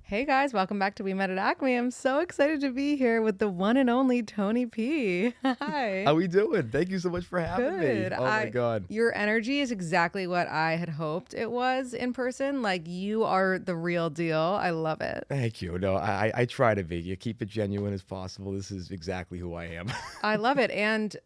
Hey guys, welcome back to We Met at Acme. I'm so excited to be here with the one and only Tony P. Hi. How we doing? Thank you so much for having me. Good. Oh my I God. Your energy is exactly what I had hoped it was in person. Like you are the real deal. I love it. Thank you. No, I try to be. You keep it genuine as possible. This is exactly who I am. I love it. And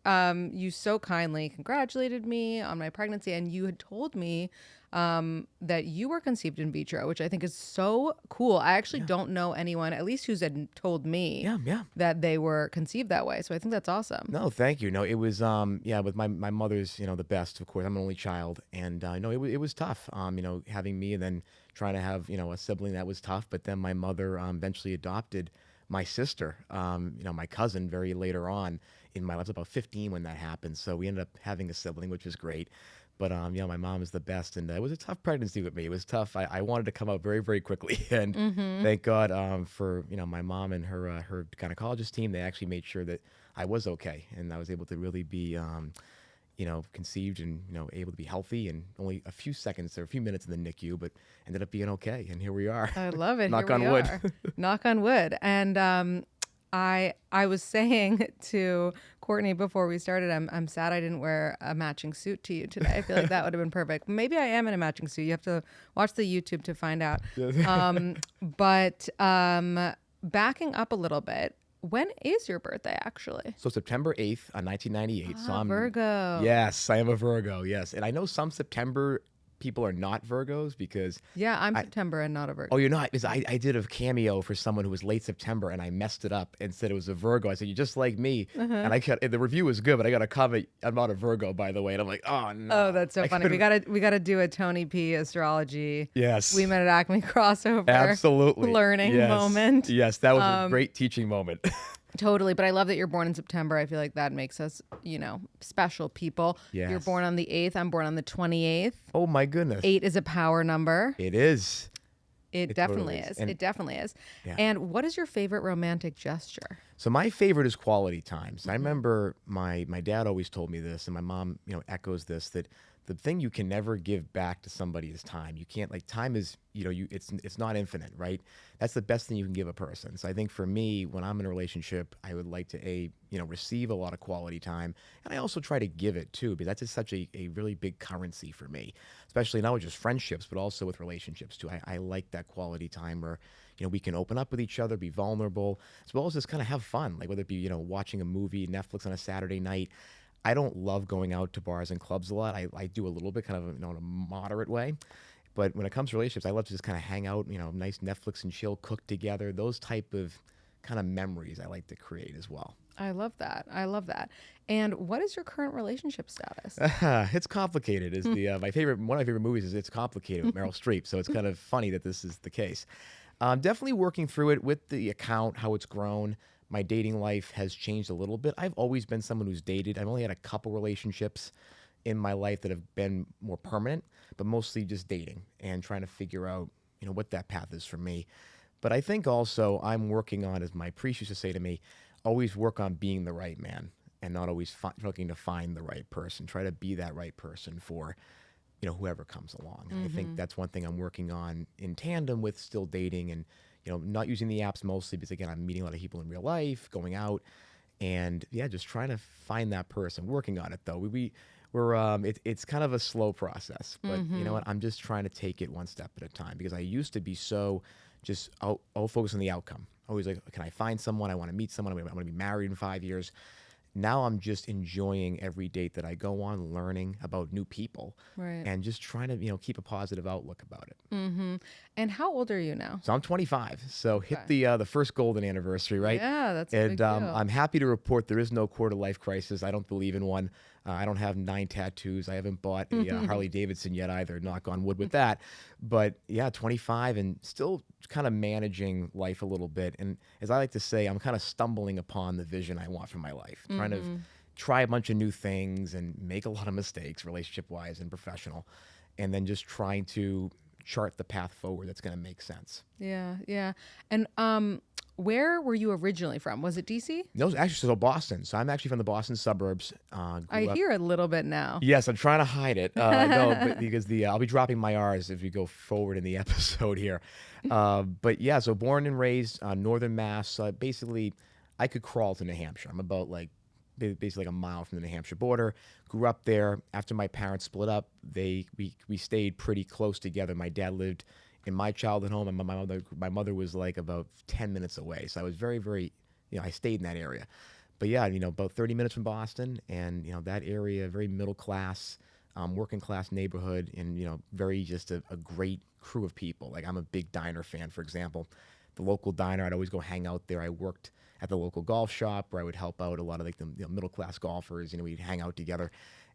you so kindly congratulated me on my pregnancy, and you had told me that you were conceived in vitro, which I think is so cool. I actually don't know anyone, at least who's had told me Yeah. that they were conceived that way. So I think that's awesome. No, thank you. No, it was with my mother's, the best, of course. I'm an only child, and no, it was tough. Having me and then trying to have, a sibling, that was tough, but then my mother eventually adopted my sister, my cousin, very later on in my life. I was about 15 when that happened. So we ended up having a sibling, which was great. But my mom is the best, and it was a tough pregnancy with me. It was tough. I wanted to come out very, very quickly, and thank God for my mom and her gynecologist team. They actually made sure that I was okay, and I was able to really be conceived and able to be healthy, and only a few seconds or a few minutes in the NICU, but ended up being okay, and here we are. I love it. Knock Here on we wood. are. Knock on wood. And I was saying to Courtney before we started, I'm sad I didn't wear a matching suit to you today. I feel like that would have been perfect. Maybe I am in a matching suit. You have to watch the YouTube to find out. But backing up a little bit, when is your birthday actually? So September 8th, 1998. So I'm Virgo. Yes, I am a Virgo. Yes, and I know some September people are not Virgos because Yeah, I'm September and not a Virgo. oh, you're not? Because I did a cameo for someone who was late September, and I messed it up and said it was a Virgo. I said, you're just like me. And the review was good, but I got a comment, I'm not a Virgo, by the way. And I'm like, oh, no. Oh, that's so funny. We gotta do a Tony P Astrology. Yes. We Met at Acme crossover. Absolutely. Learning Yes. moment. Yes, that was a great teaching moment. Totally. But I love that you're born in September. I feel like that makes us, special people. Yes. You're born on the 8th. I'm born on the 28th. Oh, my goodness. 8 is a power number. It is. It totally definitely is. is. And- It definitely is. Yeah. And what is your favorite romantic gesture? So my favorite is quality times. I remember my dad always told me this, and my mom, echoes this, that the thing you can never give back to somebody is time. You can't, like, time is, it's not infinite, right? That's the best thing you can give a person. So I think for me, when I'm in a relationship, I would like to receive a lot of quality time, and I also try to give it too, because that's just such a really big currency for me, especially not with just friendships, but also with relationships too. I like that quality time where we can open up with each other, be vulnerable, as well as just kind of have fun, like whether it be watching a movie, Netflix on a Saturday night. I don't love going out to bars and clubs a lot. I do a little bit, kind of in a moderate way. But when it comes to relationships, I love to just kind of hang out, nice Netflix and chill, cook together. Those type of kind of memories I like to create as well. I love that. I love that. And what is your current relationship status? It's complicated. Is the one of my favorite movies is It's Complicated with Meryl Streep. So it's kind of funny that this is the case. Definitely working through it with the account, how it's grown. My dating life has changed a little bit. I've always been someone who's dated. I've only had a couple relationships in my life that have been more permanent, but mostly just dating and trying to figure out, what that path is for me. But I think also I'm working on, as my priest used to say to me, always work on being the right man and not always looking to find the right person. Try to be that right person for whoever comes along. And I think that's one thing I'm working on in tandem with still dating and, not using the apps mostly because, again, I'm meeting a lot of people in real life, going out, and, just trying to find that person. Working on it, though. It's kind of a slow process, but you know what? I'm just trying to take it one step at a time because I used to be so just, I'll focus on the outcome. Always like, can I find someone? I want to meet someone. I want to be married in 5 years. Now I'm just enjoying every date that I go on, learning about new people, Right. and just trying to, keep a positive outlook about it. And how old are you now? So I'm 25. So hit the first golden anniversary, right? Yeah, that's a big deal. I'm happy to report there is no quarter life crisis. I don't believe in one. I don't have 9 tattoos. I haven't bought a Harley Davidson yet either. Knock on wood with that. But yeah, 25 and still kind of managing life a little bit. And as I like to say, I'm kind of stumbling upon the vision I want for my life. Trying to try a bunch of new things and make a lot of mistakes, relationship-wise and professional, and then just trying to chart the path forward that's going to make sense. Yeah. And where were you originally from? Was it DC? No, actually, so Boston. So I'm actually from the Boston suburbs. I Grew up. hear a little bit now. Yes, I'm trying to hide it. No, but because I'll be dropping my R's if we go forward in the episode here. But yeah, so born and raised northern Mass. Basically, I could crawl to New Hampshire. I'm about like basically like a mile from the New Hampshire border. Grew up there. After my parents split up, we stayed pretty close together. My dad lived in my childhood home, and my mother was like about 10 minutes away. So I was very, very, I stayed in that area. But yeah, about 30 minutes from Boston, and that area, very middle class, working class neighborhood, and very just a great crew of people. Like I'm a big diner fan, for example. The local diner, I'd always go hang out there. I worked at the local golf shop where I would help out a lot of like the middle class golfers. We'd hang out together,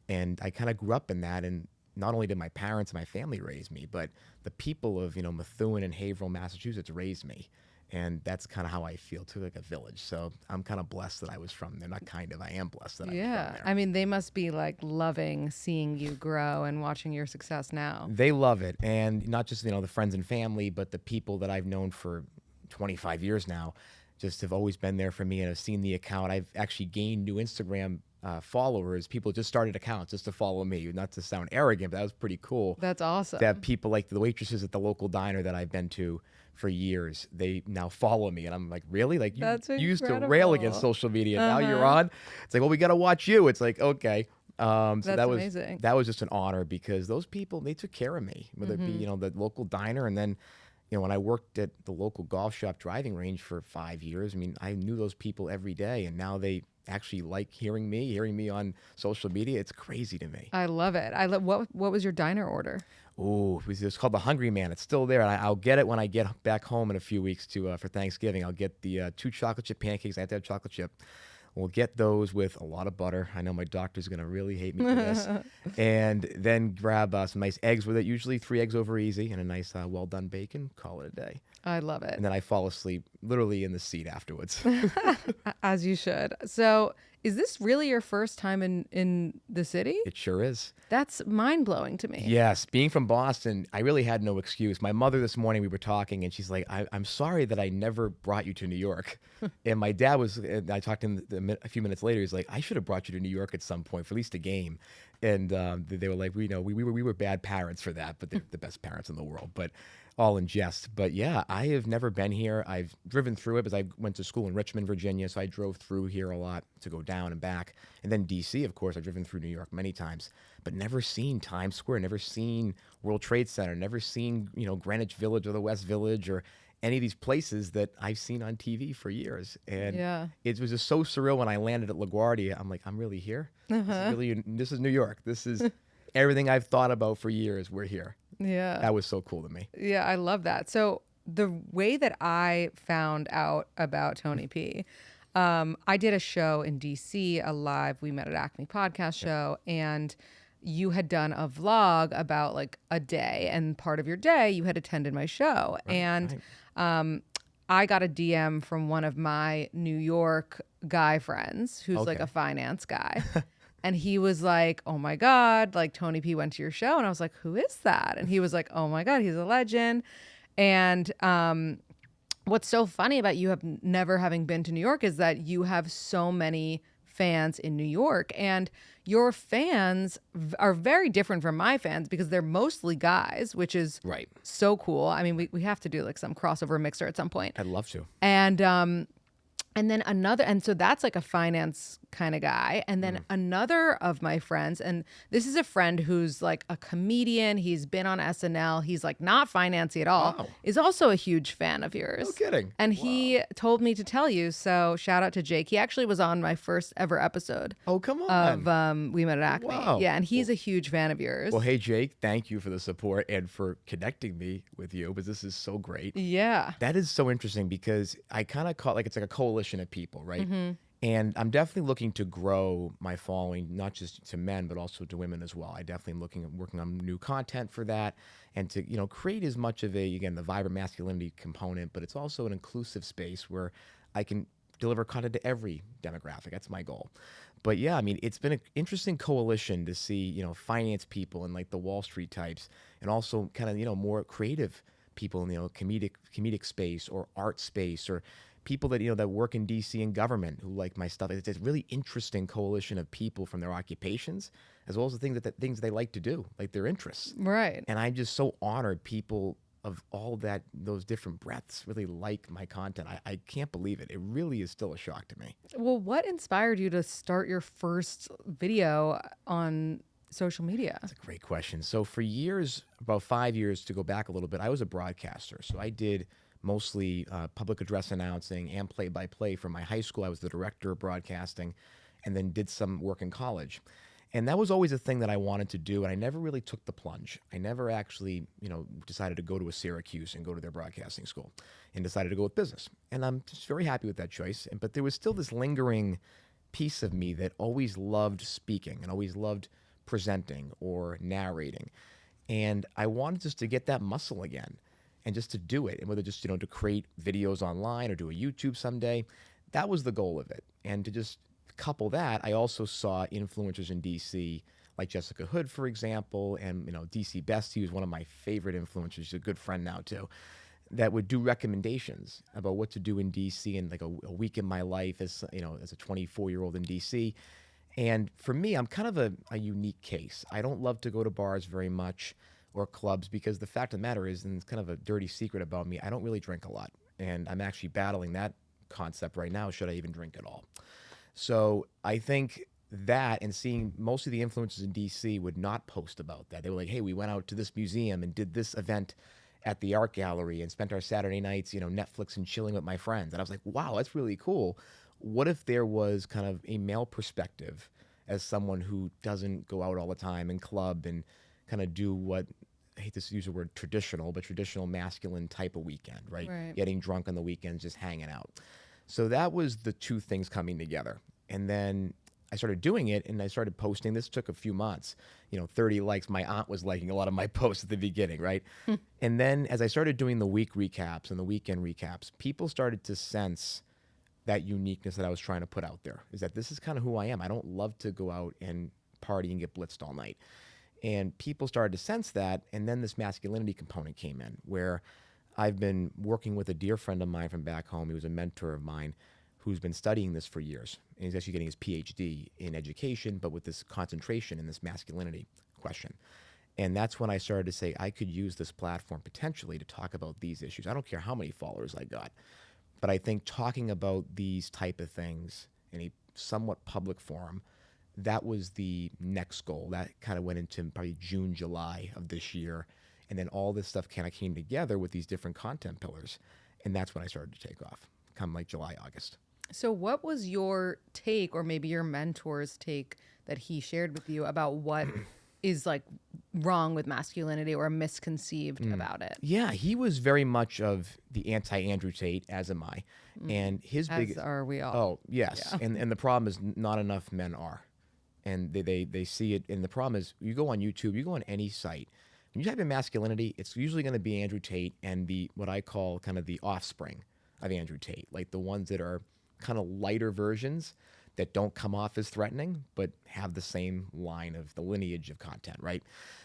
and I kind of grew up in that. And not only did my parents and my family raise me, but the people of Methuen and Haverhill, Massachusetts, raised me. And that's kind of how I feel too, like a village. So I'm kind of blessed that I was from there. Not kind of, I am blessed that I was from there. I mean, they must be like loving seeing you grow and watching your success now. They love it. And not just, the friends and family, but the people that I've known for 25 years now just have always been there for me and have seen the account. I've actually gained new Instagram followers. People just started accounts just to follow me. Not to sound arrogant, but that was pretty cool. That's awesome. That people like the waitresses at the local diner that I've been to for years, they now follow me, and I'm like, really? Like you used to rail against social media, now you're on. It's like, well, we got to watch you. It's like, okay. So that was amazing. That was just an honor because those people, they took care of me, whether it be the local diner, and then when I worked at the local golf shop driving range for 5 years. I mean, I knew those people every day, and now they actually like hearing me on social media. It's crazy to me. I love it. What was your diner order? Oh, it was called the Hungry Man. It's still there. And I'll get it when I get back home in a few weeks for Thanksgiving. I'll get the 2 chocolate chip pancakes. I have to have chocolate chip. We'll get those with a lot of butter. I know my doctor's going to really hate me for this. And then grab some nice eggs with it, usually 3 eggs over easy, and a nice well-done bacon. Call it a day. I love it. And then I fall asleep literally in the seat afterwards. As you should. So is this really your first time in the city? It sure is. That's mind-blowing to me. Yes. Being from Boston, I really had no excuse. My mother this morning, we were talking, and she's like, I'm sorry that I never brought you to New York. And my dad I talked to him a few minutes later. He's like, I should have brought you to New York at some point for at least a game. And they were like, we were bad parents for that, but they're the best parents in the world. But all in jest. But yeah, I have never been here. I've driven through it because I went to school in Richmond, Virginia. So I drove through here a lot to go down and back. And then DC, of course, I've driven through New York many times, but never seen Times Square, never seen World Trade Center, never seen, Greenwich Village or the West Village or any of these places that I've seen on TV for years. And it was just so surreal when I landed at LaGuardia. I'm like, I'm really here. This is New York. This is everything I've thought about for years. We're here. Yeah. That was so cool to me. Yeah, I love that. So the way that I found out about Tony P, I did a show in DC, a live We Met at Acme podcast show, and you had done a vlog about like a day, and part of your day you had attended my show. I got a DM from one of my New York guy friends who's like a finance guy. And he was like, oh my God, like Tony P went to your show. And I was like, who is that? And he was like, oh my God, he's a legend. And what's so funny about you never having been to New York is that you have so many fans in New York. And your fans are very different from my fans because they're mostly guys, which is so cool. I mean, we have to do like some crossover mixer at some point. I'd love to. And then and so that's like a finance kind of guy. And then another of my friends, and this is a friend who's like a comedian. He's been on SNL. He's like not financy at all. Is also a huge fan of yours. No kidding. And he told me to tell you. So shout out to Jake. He actually was on my first ever episode. Oh, come on. Of We Met at Acme. Wow. Yeah, and he's a huge fan of yours. Well, hey, Jake, thank you for the support and for connecting me with you, because this is so great. Yeah. That is so interesting because I kind of call it like it's like a coalition of people, right? And I'm definitely looking to grow my following, not just to men, but also to women as well. I definitely am working on new content for that, and to create as much of the vibrant masculinity component, but it's also an inclusive space where I can deliver content to every demographic. That's my goal. But yeah, I mean, it's been an interesting coalition to see, finance people and like the Wall Street types, and also kind of, more creative people in the comedic space or art space, or people that that work in DC and government who like my stuff. It's a really interesting coalition of people from their occupations, as well as the things they like to do, like their interests. Right. And I'm just so honored people of all those different breadths really like my content. I can't believe it. It really is still a shock to me. Well, what inspired you to start your first video on social media? That's a great question. So for years, about 5 years to go back a little bit, I was a broadcaster. So I did mostly public address announcing and play-by-play for my high school. I was the director of broadcasting, and then did some work in college. And that was always a thing that I wanted to do, and I never really took the plunge. I never actually, decided to go to a Syracuse and go to their broadcasting school, and decided to go with business. And I'm just very happy with that choice. But there was still this lingering piece of me that always loved speaking and always loved presenting or narrating. And I wanted just to get that muscle again and just to do it. And whether just, to create videos online or do a YouTube someday, that was the goal of it. And to just couple that, I also saw influencers in DC like Jessica Hood, for example, and DC Bestie, who's one of my favorite influencers. She's a good friend now too, that would do recommendations about what to do in DC and like a week in my life as as a 24-year-old in DC. And for me, I'm kind of a unique case. I don't love to go to bars very much or clubs because the fact of the matter is, and it's kind of a dirty secret about me, I don't really drink a lot. And I'm actually battling that concept right now, should I even drink at all. So I think that, and seeing most of the influencers in DC would not post about that. They were like, hey, we went out to this museum and did this event at the art gallery and spent our Saturday nights, Netflix and chilling with my friends. And I was like, wow, that's really cool. What if there was kind of a male perspective as someone who doesn't go out all the time and club and kind of do what, I hate to use the word traditional, but traditional masculine type of weekend, right? Getting drunk on the weekends, just hanging out. So that was the two things coming together. And then I started doing it and I started posting. This took a few months, 30 likes. My aunt was liking a lot of my posts at the beginning, right? And then as I started doing the week recaps and the weekend recaps, people started to sense that uniqueness that I was trying to put out there, is that this is kind of who I am. I don't love to go out and party and get blitzed all night. And people started to sense that. And then this masculinity component came in, where I've been working with a dear friend of mine from back home. He was a mentor of mine who's been studying this for years. And he's actually getting his PhD in education, but with this concentration in this masculinity question. And that's when I started to say I could use this platform potentially to talk about these issues. I don't care how many followers I got, but I think talking about these type of things in a somewhat public forum, that was the next goal. That kind of went into probably June, July of this year. And then all this stuff kind of came together with these different content pillars. And that's when I started to take off, come like July, August. So what was your take, or maybe your mentor's take, that he shared with you about what is like wrong with masculinity or misconceived about it? Yeah, he was very much of the anti-Andrew Tate, as am I. And his As are we all. Oh, yes. Yeah. And the problem is not enough men are. And they see it. And the problem is, you go on YouTube, you go on any site, when you type in masculinity, it's usually going to be Andrew Tate and the what I call kind of the offspring of Andrew Tate, like the ones that are kind of lighter versions that don't come off as threatening, but have the same line of the lineage of content, right?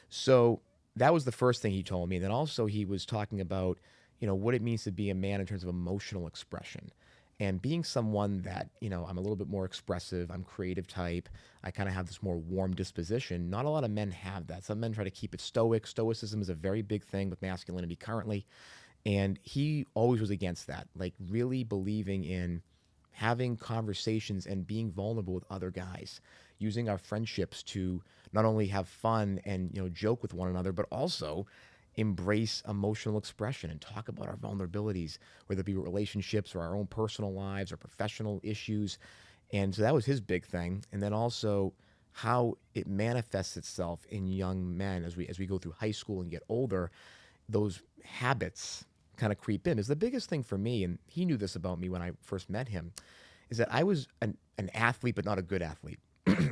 So that was the first thing he told me. And then also he was talking about, what it means to be a man in terms of emotional expression. And being someone that, I'm a little bit more expressive, I'm creative type, I kind of have this more warm disposition. Not a lot of men have that. Some men try to keep it stoic. Stoicism is a very big thing with masculinity currently. And he always was against that, like really believing in having conversations and being vulnerable with other guys, using our friendships to not only have fun and, joke with one another, but also embrace emotional expression and talk about our vulnerabilities, whether it be relationships or our own personal lives or professional issues. And so that was his big thing. And then also how it manifests itself in young men as we go through high school and get older, those habits kind of creep in. Is the biggest thing for me, and he knew this about me when I first met him, is that I was an athlete, but not a good athlete.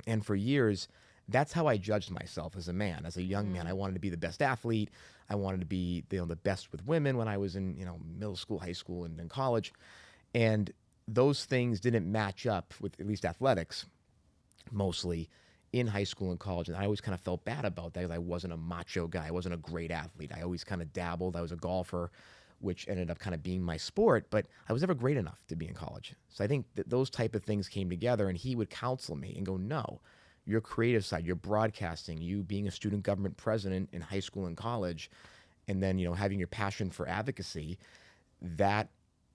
And for years, that's how I judged myself as a man, as a young man. I wanted to be the best athlete. I wanted to be the best with women when I was in middle school, high school, and then college. And those things didn't match up with at least athletics, mostly in high school and college. And I always kind of felt bad about that because I wasn't a macho guy. I wasn't a great athlete. I always kind of dabbled. I was a golfer, which ended up kind of being my sport, but I was never great enough to be in college. So I think that those type of things came together, and he would counsel me and go, no, your creative side, your broadcasting, you being a student government president in high school and college, and then, having your passion for advocacy, that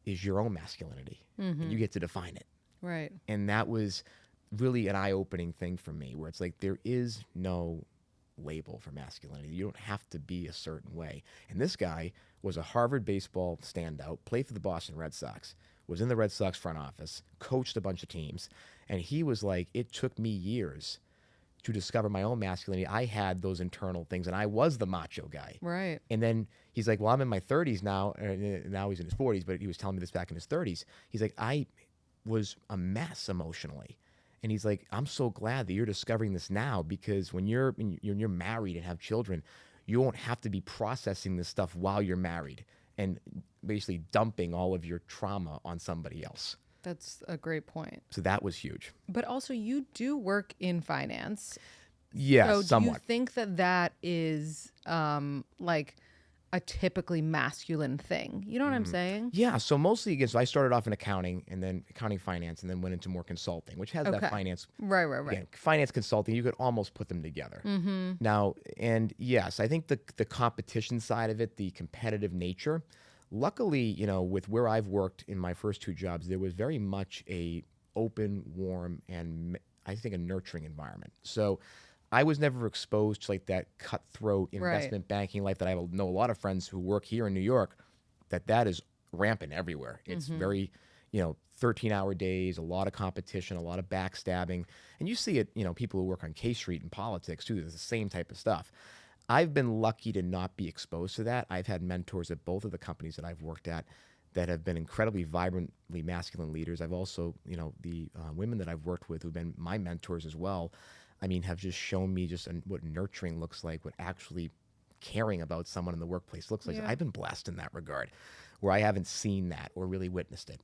is your own masculinity, and you get to define it. Right. And that was really an eye-opening thing for me, where it's like there is no label for masculinity. You don't have to be a certain way. And this guy was a Harvard baseball standout, played for the Boston Red Sox, was in the Red Sox front office, coached a bunch of teams, and he was like, it took me years to discover my own masculinity. I had those internal things, and I was the macho guy. Right. And then he's like, well, I'm in my 30s now. Now he's in his 40s, but he was telling me this back in his 30s. He's like, I was a mess emotionally. And he's like, I'm so glad that you're discovering this now, because when you're married and have children, you won't have to be processing this stuff while you're married and basically dumping all of your trauma on somebody else. That's a great point. So that was huge. But also, you do work in finance. Yeah, so somewhat. Do you think that is like a typically masculine thing? You know what I'm saying? Yeah, so mostly, again, so I started off in accounting and then accounting finance and then went into more consulting, which has that finance. Right. Again, finance consulting, you could almost put them together. Now, and yes, I think the competition side of it, the competitive nature, luckily, with where I've worked in my first two jobs, there was very much a open, warm, and I think a nurturing environment. So I was never exposed to like that cutthroat investment banking life that I know a lot of friends who work here in New York, that is rampant everywhere. It's very, 13-hour days, a lot of competition, a lot of backstabbing. And you see it, people who work on K Street in politics too, there's the same type of stuff. I've been lucky to not be exposed to that. I've had mentors at both of the companies that I've worked at that have been incredibly vibrantly masculine leaders. I've also, the women that I've worked with who've been my mentors as well, have just shown me just what nurturing looks like, what actually caring about someone in the workplace looks like. Yeah. I've been blessed in that regard, where I haven't seen that or really witnessed it.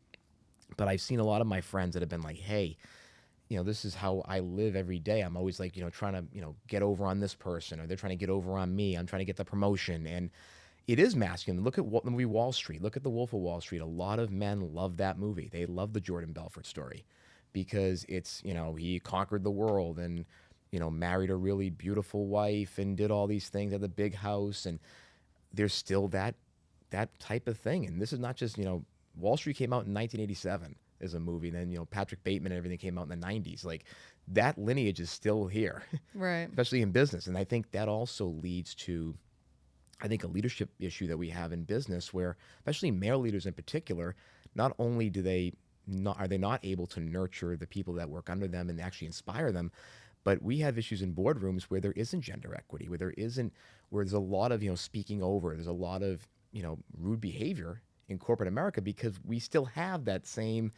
But I've seen a lot of my friends that have been like, hey, this is how I live every day. I'm always like, trying to, get over on this person, or they're trying to get over on me. I'm trying to get the promotion. And it is masculine. Look at the movie Wall Street. Look at The Wolf of Wall Street. A lot of men love that movie. They love the Jordan Belfort story because it's, he conquered the world and, married a really beautiful wife and did all these things at the big house. And there's still that type of thing. And this is not just, Wall Street came out in 1987 as a movie. And then, Patrick Bateman and everything came out in the 90s. Like, that lineage is still here, Right. especially in business. And I think that also leads to, a leadership issue that we have in business, where especially male leaders in particular, not only are they not able to nurture the people that work under them and actually inspire them, but we have issues in boardrooms where there isn't gender equity, where there's a lot of, speaking over, there's a lot of, rude behavior in corporate America because we still have that same,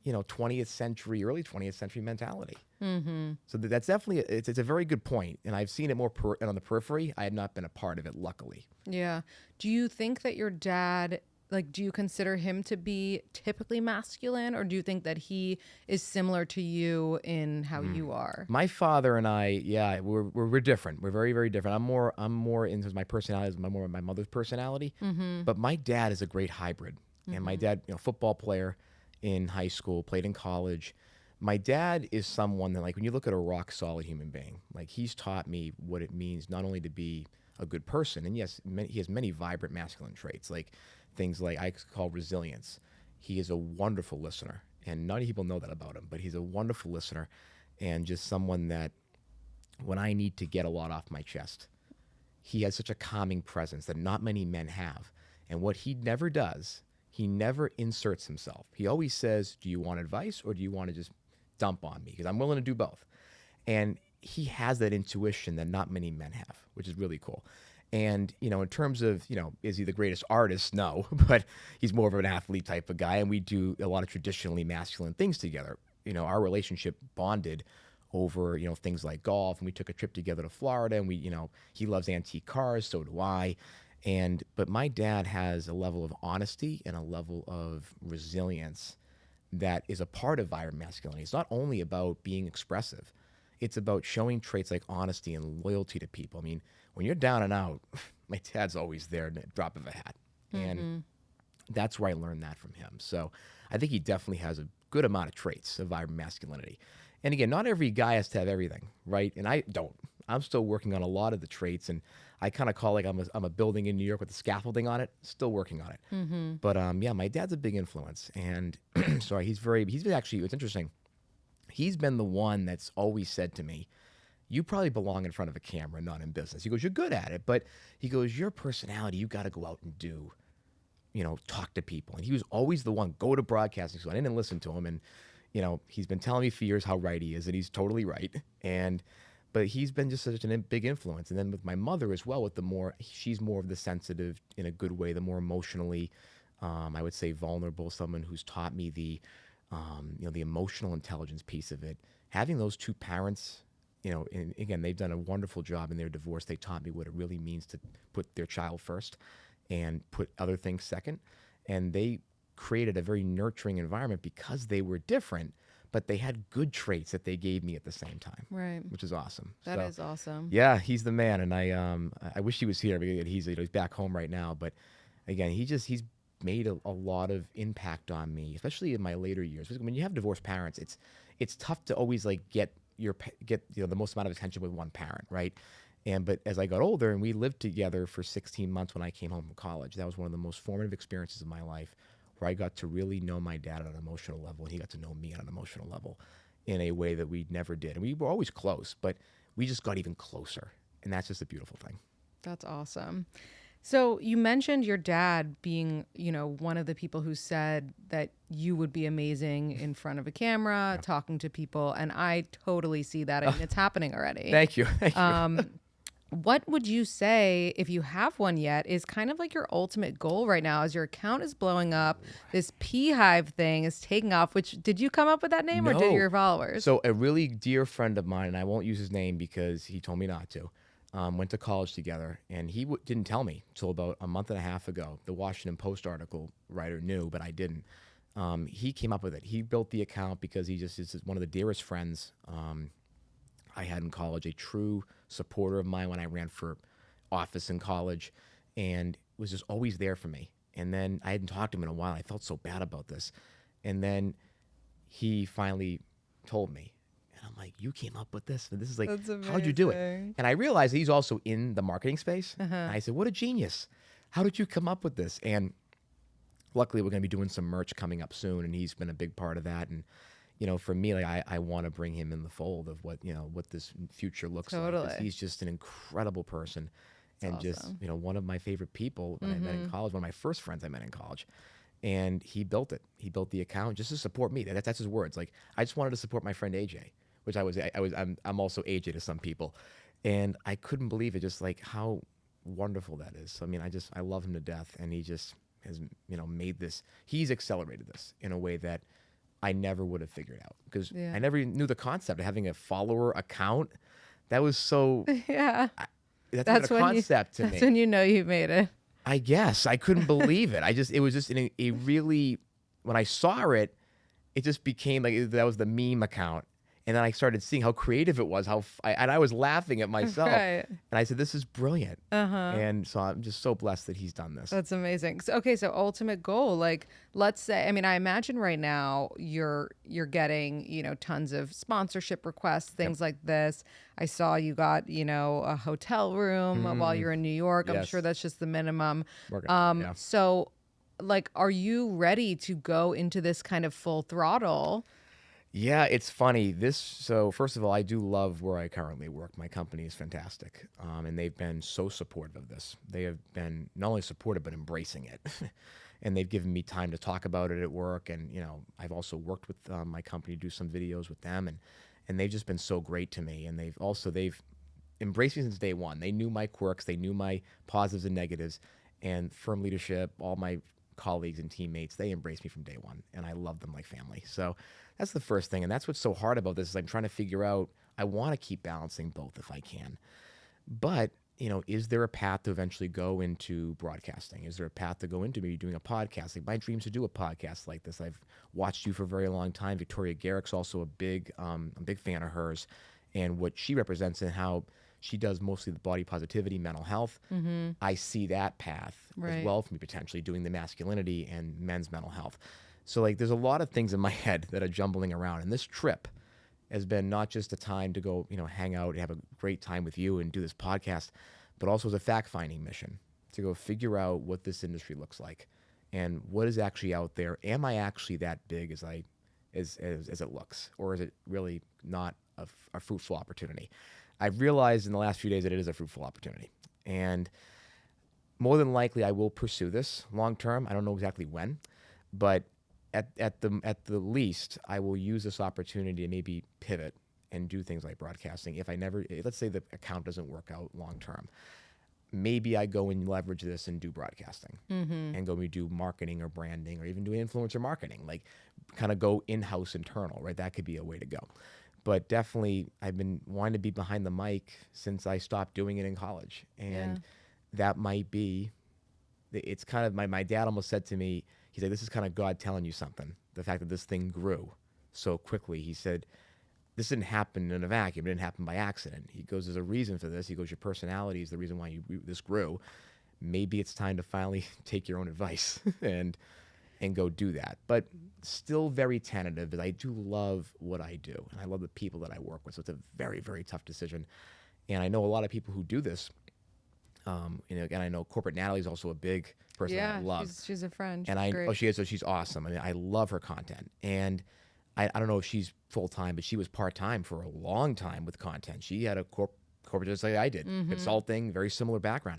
20th century, early 20th century mentality. So that's definitely, it's a very good point. And I've seen it more on the periphery. I have not been a part of it, luckily. Yeah. Do you think that your dad, do you consider him to be typically masculine, or do you think that he is similar to you in how you are? My father and I, yeah, we're different. We're very, very different. I'm more into my personality, more my mother's personality. But my dad is a great hybrid. And my dad, football player in high school, played in college. My dad is someone that, when you look at a rock solid human being, he's taught me what it means not only to be a good person, and yes, he has many vibrant masculine traits, things like I call resilience. He is a wonderful listener, and not many people know that about him, but he's a wonderful listener, and just someone that when I need to get a lot off my chest, he has such a calming presence that not many men have. And what he never does, he never inserts himself. He always says, do you want advice or do you want to just dump on me? Because I'm willing to do both. And he has that intuition that not many men have, which is really cool. And, in terms of, is he the greatest artist? No, but he's more of an athlete type of guy. And we do a lot of traditionally masculine things together. Our relationship bonded over, things like golf. And we took a trip together to Florida, and he loves antique cars. So do I. But my dad has a level of honesty and a level of resilience that is a part of vibrant masculinity. It's not only about being expressive. It's about showing traits like honesty and loyalty to people. When you're down and out, my dad's always there at the drop of a hat. And That's where I learned that from him. So I think he definitely has a good amount of traits of vibrant masculinity. And again, not every guy has to have everything, right? And I don't. I'm still working on a lot of the traits, and I kind of call like I'm a building in New York with the scaffolding on it. Still working on it. But yeah, my dad's a big influence, and sorry, he's been actually. It's interesting. He's been the one that's always said to me, "You probably belong in front of a camera, not in business." He goes, "You're good at it," but he goes, "Your personality, you got to go out and do." Talk to people. And he was always the one, go to broadcasting school. I didn't listen to him. And, he's been telling me for years how right he is, and he's totally right. But he's been just such a big influence. And then with my mother as well, she's more of the sensitive in a good way, the more emotionally, I would say vulnerable, someone who's taught me the emotional intelligence piece of it. Having those two parents, and again, they've done a wonderful job in their divorce. They taught me what it really means to put their child first and put other things second. And they created a very nurturing environment because they were different, but they had good traits that they gave me at the same time. Right. Which is awesome. That is awesome. Yeah, he's the man. And I wish he was here, because he's back home right now. But again, he's made a lot of impact on me, especially in my later years. When you have divorced parents, it's tough to always like get the most amount of attention with one parent, right? But as I got older, and we lived together for 16 months when I came home from college, that was one of the most formative experiences of my life, where I got to really know my dad on an emotional level, and he got to know me on an emotional level in a way that we never did. And we were always close, but we just got even closer. And that's just a beautiful thing. That's awesome. So you mentioned your dad being, one of the people who said that you would be amazing in front of a camera, talking to people. And I totally see that. I mean, it's happening already. Thank you. Thank you. What would you say, if you have one yet, is kind of like your ultimate goal right now as your account is blowing up? This P Hive thing is taking off, which did you come up with that name or did your followers? So a really dear friend of mine, and I won't use his name because he told me not to, went to college together, and he didn't tell me until about a month and a half ago. The Washington Post article writer knew, but I didn't. He came up with it. He built the account because he just is one of the dearest friends I had in college, a true supporter of mine when I ran for office in college, and was just always there for me. And then I hadn't talked to him in a while. I felt so bad about this. And then he finally told me. And I'm like, you came up with this? And this is like, how'd you do it? And I realized he's also in the marketing space. And I said, what a genius. How did you come up with this? And luckily, we're going to be doing some merch coming up soon, and he's been a big part of that. And for me, like I want to bring him in the fold of what this future looks like. 'Cause he's just an incredible person. That's awesome. Just, one of my favorite people that I met in college, one of my first friends I met in college. And he built it. He built the account just to support me. That's his words. Like, I just wanted to support my friend AJ, which I'm also AJ to some people. And I couldn't believe it, just like how wonderful that is. So, I mean, I love him to death, and he just has, made this. He's accelerated this in a way that I never would have figured out, because I never even knew the concept of having a follower account. That was so that's a concept to me. That's when you know you made it. I guess I couldn't believe it. It was just a really, when I saw it, it just became like that was the meme account. And then I started seeing how creative it was, and I was laughing at myself. Right. And I said, this is brilliant. And so I'm just so blessed that he's done this. That's amazing. So ultimate goal, like, let's say, I mean, I imagine right now you're getting, tons of sponsorship requests, things like this. I saw you got, a hotel room while you're in New York. Yes. I'm sure that's just the minimum. So, like, are you ready to go into this kind of full throttle? Yeah, it's funny. So first of all, I do love where I currently work. My company is fantastic, and they've been so supportive of this. They have been not only supportive, but embracing it. And they've given me time to talk about it at work. And, I've also worked with my company to do some videos with them, and they've just been so great to me. And they've embraced me since day one. They knew my quirks. They knew my positives and negatives. And firm leadership, all my colleagues and teammates, they embraced me from day one, and I love them like family. So that's the first thing. And that's what's so hard about this is I'm trying to figure out, I want to keep balancing both if I can. But, is there a path to eventually go into broadcasting? Is there a path to go into maybe doing a podcast? Like, my dream's to do a podcast like this. I've watched you for a very long time. Victoria Garrick's also a big fan of hers, and what she represents and how she does mostly the body positivity, mental health. I see that path Right. as well for me, potentially doing the masculinity and men's mental health. So like there's a lot of things in my head that are jumbling around, and this trip has been not just a time to go, hang out and have a great time with you and do this podcast, but also as a fact-finding mission to go figure out what this industry looks like and what is actually out there. Am I actually that big as it looks, or is it really not a fruitful opportunity? I've realized in the last few days that it is a fruitful opportunity, and more than likely I will pursue this long term. I don't know exactly when, but at the least, I will use this opportunity to maybe pivot and do things like broadcasting. Let's say the account doesn't work out long term, maybe I go and leverage this and do broadcasting and go and do marketing or branding or even do influencer marketing, like kind of go in-house internal, right? That could be a way to go. But definitely I've been wanting to be behind the mic since I stopped doing it in college. And that might be, it's kind of, my dad almost said to me, he's like, this is kind of God telling you something. The fact that this thing grew so quickly. He said, this didn't happen in a vacuum. It didn't happen by accident. He goes, there's a reason for this. He goes, your personality is the reason why this grew. Maybe it's time to finally take your own advice and go do that. But still very tentative, because I do love what I do. And I love the people that I work with. So it's a very, very tough decision. And I know a lot of people who do this. And I know corporate Natalie's also a big person that I love. She's a friend. And she is. So she's awesome. I mean, I love her content. And I don't know if she's full time, but she was part time for a long time with content. She had a corporate just like I did, consulting, very similar background,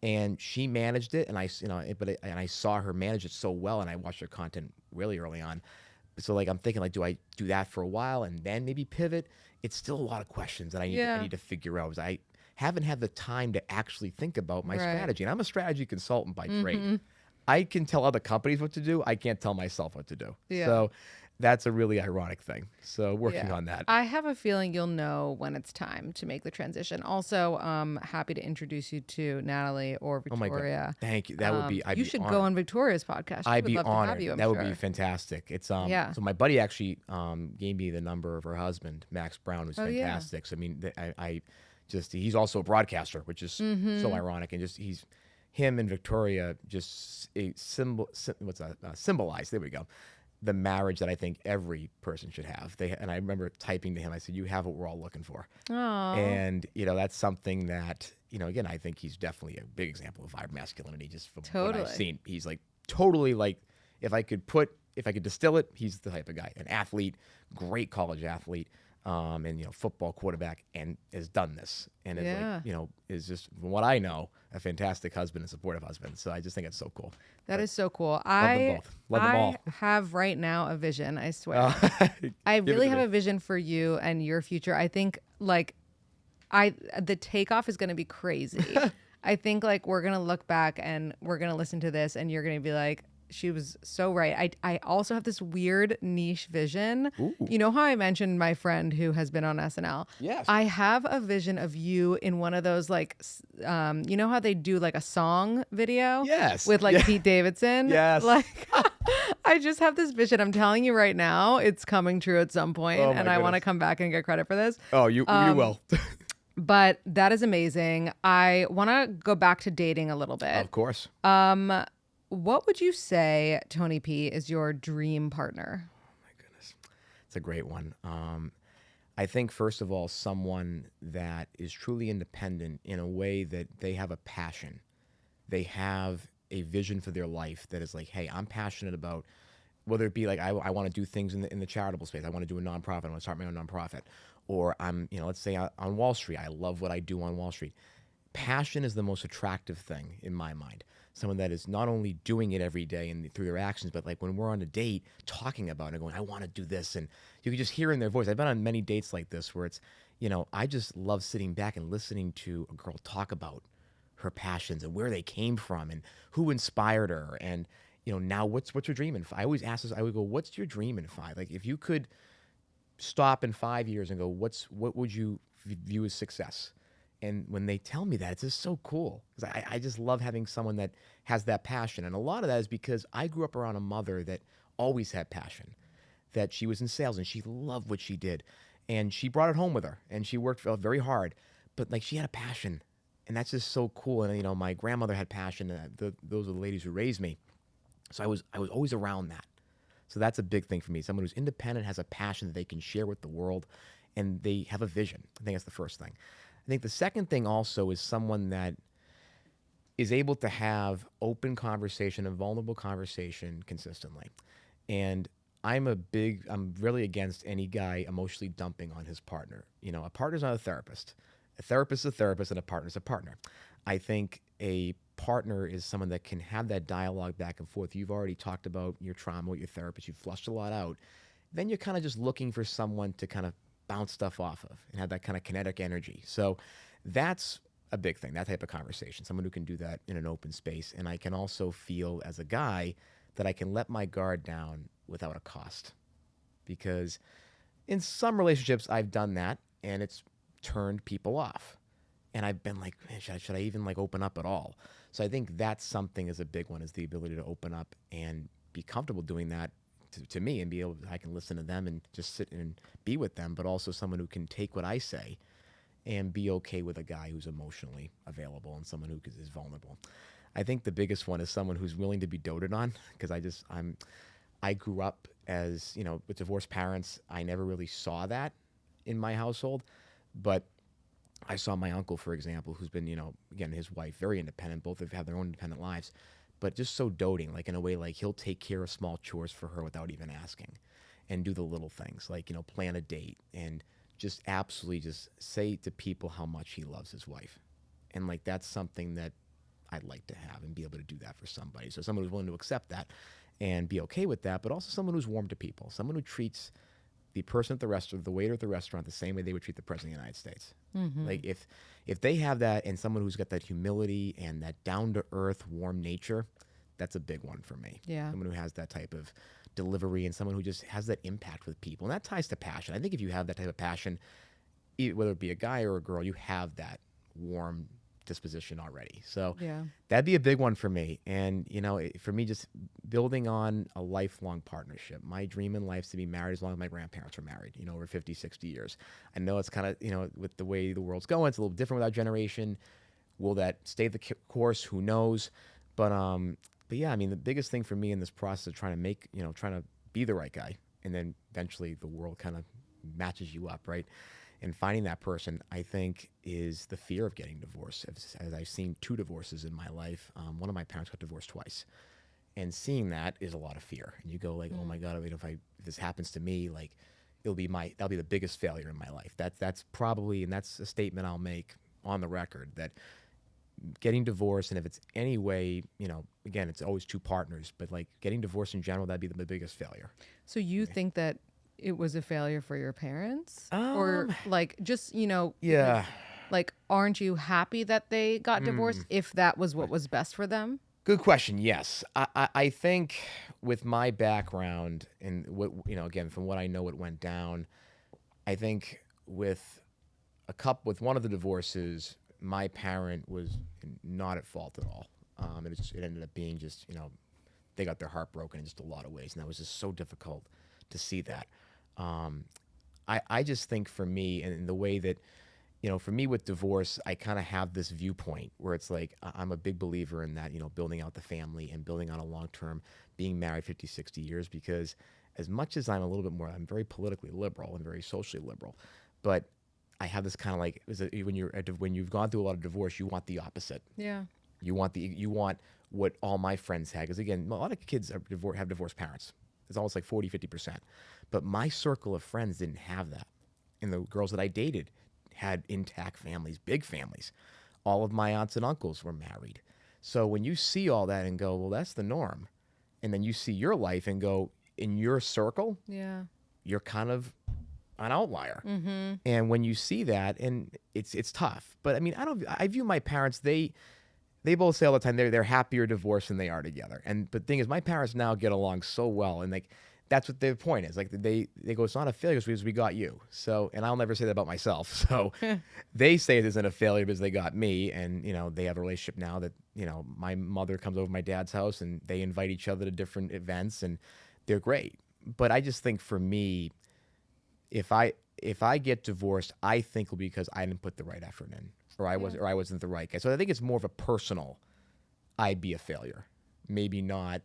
and she managed it. And I saw her manage it so well, and I watched her content really early on. So like I'm thinking, like, do I do that for a while and then maybe pivot? It's still a lot of questions that I need to figure out. I haven't had the time to actually think about my strategy. And I'm a strategy consultant by trade. I can tell other companies what to do. I can't tell myself what to do. Yeah. So that's a really ironic thing. So working on that. I have a feeling you'll know when it's time to make the transition. Also, happy to introduce you to Natalie or Victoria. Oh my God. Thank you. That would be, you should go on Victoria's podcast. I'd be love honored. To have you, That would be fantastic. It's so my buddy actually gave me the number of her husband, Max Brown, who's fantastic. So I mean, he's also a broadcaster, which is so ironic, and him and Victoria just symbolize. There we go. The marriage that I think every person should have. And I remember typing to him, I said, you have what we're all looking for. Aww. And, that's something that, again, I think he's definitely a big example of vibe masculinity just from what I've seen. He's like totally like, if I could distill it, he's the type of guy, an athlete, great college athlete, and, football quarterback, and has done this. And is just, from what I know, a fantastic husband and supportive husband. So I just think it's so cool. That is so cool. Love them both. Love them all. I have right now a vision, I swear. I really have a vision for you and your future. I think the takeoff is going to be crazy. I think like we're going to look back and we're going to listen to this and you're going to be like, she was so right. I also have this weird niche vision. Ooh. You know how I mentioned my friend who has been on SNL? Yes. I have a vision of you in one of those like, you know how they do like a song video? Yes. With like Pete Davidson? Yes. Like, I just have this vision. I'm telling you right now, it's coming true at some point, and I want to come back and get credit for this. Oh, you will. But that is amazing. I want to go back to dating a little bit. Of course. What would you say, Tony P, is your dream partner? Oh my goodness. It's a great one. I think, first of all, someone that is truly independent in a way that they have a passion. They have a vision for their life that is like, hey, I'm passionate about, whether it be like, I want to do things in the charitable space. I want to do a nonprofit. I want to start my own nonprofit. Or I'm, let's say on Wall Street. I love what I do on Wall Street. Passion is the most attractive thing in my mind. Someone that is not only doing it every day and through their actions, but like when we're on a date, talking about it, going, I want to do this. And you can just hear in their voice. I've been on many dates like this where it's, I just love sitting back and listening to a girl talk about her passions and where they came from and who inspired her. And, now what's your dream in 5? I always ask this, I would go, what's your dream in 5? Like if you could stop in 5 years and go, what would you view as success? And when they tell me that, it's just so cool. Because I just love having someone that has that passion. And a lot of that is because I grew up around a mother that always had passion, that she was in sales and she loved what she did. And she brought it home with her and she worked very hard. but like she had a passion, and that's just so cool. And my grandmother had passion. Those are the ladies who raised me, so I was always around that. So that's a big thing for me. Someone who's independent, has a passion that they can share with the world, and they have a vision. I think that's the first thing. I think the second thing also is someone that is able to have open conversation and vulnerable conversation consistently. And I'm really against any guy emotionally dumping on his partner. A partner's not a therapist. A therapist is a therapist, and a partner's a partner. I think a partner is someone that can have that dialogue back and forth. You've already talked about your trauma with your therapist. You've flushed a lot out. Then you're kind of just looking for someone to kind of bounce stuff off of and have that kind of kinetic energy. So that's a big thing, that type of conversation, someone who can do that in an open space. And I can also feel as a guy that I can let my guard down without a cost. Because in some relationships, I've done that, and it's turned people off. And I've been like, man, should I even like open up at all? So I think that's something is a big one, is the ability to open up and be comfortable doing that to me, and be able I can listen to them and just sit and be with them, but also someone who can take what I say and be okay with a guy who's emotionally available and someone who is vulnerable. I think the biggest one is someone who's willing to be doted on, because I grew up as, with divorced parents. I never really saw that in my household, but I saw my uncle, for example, who's been, again, his wife, very independent. Both have had their own independent lives, but just so doting, like in a way, like he'll take care of small chores for her without even asking, and do the little things, like, plan a date, and just absolutely just say to people how much he loves his wife. And like, that's something that I'd like to have and be able to do that for somebody. So someone who's willing to accept that and be okay with that, but also someone who's warm to people, someone who treats the person at the restaurant, the waiter at the restaurant, the same way they would treat the president of the United States. Mm-hmm. Like if they have that, and someone who's got that humility and that down-to-earth, warm nature, that's a big one for me. Yeah. Someone who has that type of delivery, and someone who just has that impact with people. And that ties to passion. I think if you have that type of passion, whether it be a guy or a girl, you have that warm disposition already. So yeah, that'd be a big one for me. And, for me, just building on a lifelong partnership. My dream in life is to be married as long as my grandparents were married, over 50, 60 years. I know it's kind of, with the way the world's going, it's a little different with our generation. Will that stay the course? Who knows? But yeah, I mean, the biggest thing for me in this process of trying to be the right guy, and then eventually the world kind of matches you up, right? And finding that person, I think, is the fear of getting divorced. As I've seen 2 divorces in my life, one of my parents got divorced twice, and seeing that is a lot of fear. And you go like, oh my God, I mean, if this happens to me, like, that'll be the biggest failure in my life. That's probably, and that's a statement I'll make on the record, that getting divorced, and if it's any way, again, it's always 2 partners, but like getting divorced in general, that'd be the biggest failure. So you think that it was a failure for your parents, or like just yeah, like aren't you happy that they got divorced if that was what was best for them? Good question. Yes, I think with my background and what again, from what I know, what went down, I think with one of the divorces, my parent was not at fault at all. It ended up being just they got their heart broken in just a lot of ways, and that was just so difficult to see that. I just think for me, and the way that, for me with divorce, I kind of have this viewpoint where it's like, I'm a big believer in that, building out the family and building on a long-term, being married 50, 60 years, because as much as I'm I'm very politically liberal and very socially liberal, but I have this kind of like, when you've gone through a lot of divorce, you want the opposite. Yeah. You want what all my friends had. Because again, a lot of kids have divorced parents. It's almost like 40, 50%. But my circle of friends didn't have that. And the girls that I dated had intact families, big families. All of my aunts and uncles were married. So when you see all that and go, well, that's the norm. And then you see your life and go, in your circle, yeah, you're kind of an outlier. Mm-hmm. And when you see that, and it's tough. But I mean, I view my parents, they both say all the time they're happier divorced than they are together. But the thing is, my parents now get along so well, and like that's what their point is. Like they go, it's not a failure because we got you. So, and I'll never say that about myself. So they say it isn't a failure because they got me, and they have a relationship now that my mother comes over to my dad's house, and they invite each other to different events, and they're great. But I just think for me, if I get divorced, I think it'll be because I didn't put the right effort in. or I wasn't the right guy. So I think it's more of a personal, I'd be a failure. Maybe not